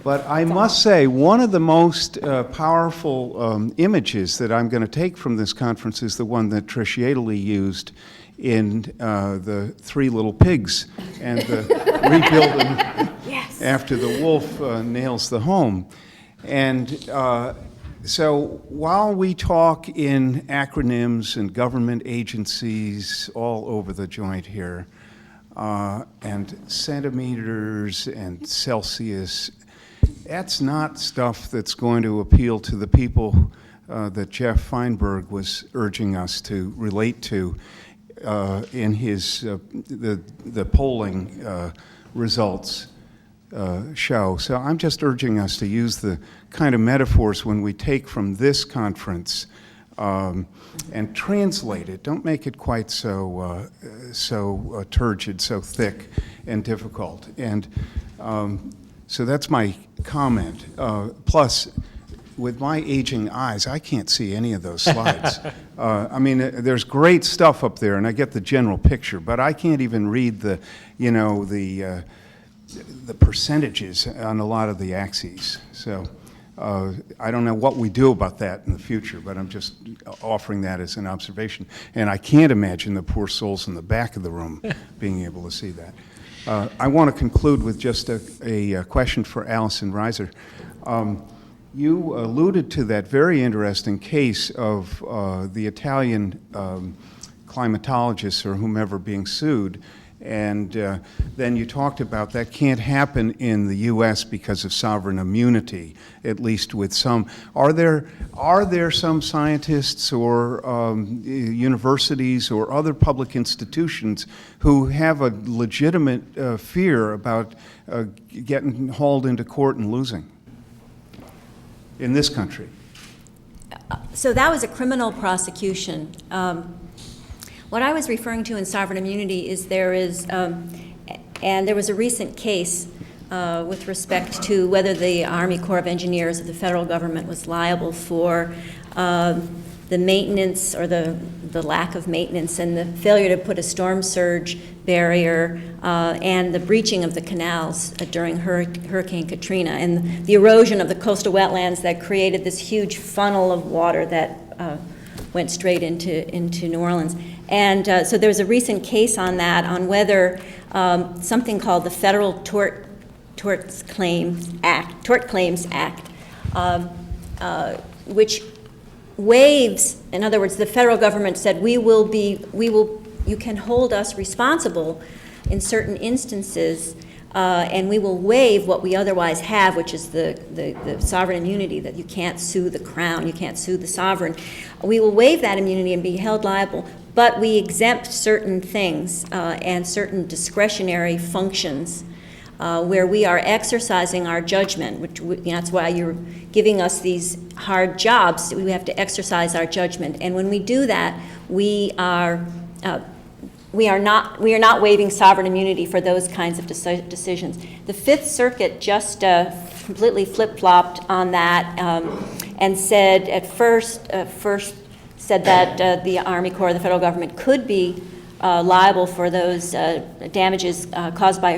But I must say, one of the most powerful images that I'm going to take from this conference is the one that Jedele used in the Three Little Pigs and the rebuilding yes. after the wolf nails the home. And so while we talk in acronyms and government agencies all over the joint here, and centimeters and Celsius, that's not stuff that's going to appeal to the people that Jeff Feinberg was urging us to relate to in his the polling results show. So I'm just urging us to use the kind of metaphors when we take from this conference and translate it. Don't make it quite so turgid, so thick and difficult. And so that's my comment. Plus, with my aging eyes, I can't see any of those slides. I mean, there's great stuff up there, and I get the general picture, but I can't even read the, you know, the percentages on a lot of the axes. So I don't know what we do about that in the future, but I'm just offering that as an observation. And I can't imagine the poor souls in the back of the room being able to see that. I want to conclude with just a question for Alison Reiser. You alluded to that very interesting case of the Italian climatologists or whomever being sued, and then you talked about that can't happen in the U.S. because of sovereign immunity, at least with some. Are there some scientists or universities or other public institutions who have a legitimate fear about getting hauled into court and losing in this country? So that was a criminal prosecution. What I was referring to in sovereign immunity is there is, and there was a recent case with respect to whether the Army Corps of Engineers of the federal government was liable for the maintenance or the lack of maintenance and the failure to put a storm surge barrier and the breaching of the canals during Hurricane Katrina and the erosion of the coastal wetlands that created this huge funnel of water that went straight into New Orleans. And so there was a recent case on that, on whether something called the Federal Tort Claims Act, which waives, in other words, the federal government said you can hold us responsible in certain instances, and we will waive what we otherwise have, which is the sovereign immunity, that you can't sue the crown, you can't sue the sovereign. We will waive that immunity and be held liable, but we exempt certain things and certain discretionary functions where we are exercising our judgment, which that's why you're giving us these hard jobs. We have to exercise our judgment, and when we do that, we are not waiving sovereign immunity for those kinds of decisions. The Fifth Circuit just completely flip-flopped on that, and said at first said that the Army Corps, the federal government, could be liable for those damages caused by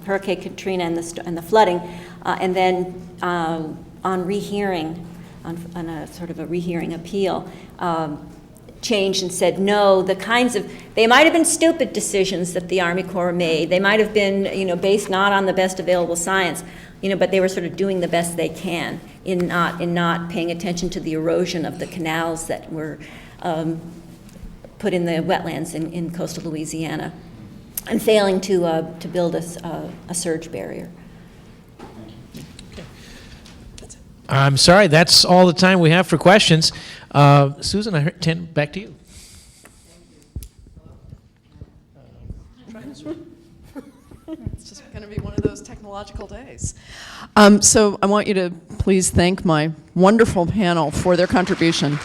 Hurricane Katrina and the flooding, and then on rehearing, on a sort of a rehearing appeal, changed and said no. They might have been stupid decisions that the Army Corps made. They might have been, based not on the best available science, but they were sort of doing the best they can in not paying attention to the erosion of the canals that were put in the wetlands in coastal Louisiana, and failing to build a surge barrier. I'm sorry, that's all the time we have for questions. Susan, I turn back to you. It's just going to be one of those technological days. So I want you to please thank my wonderful panel for their contribution.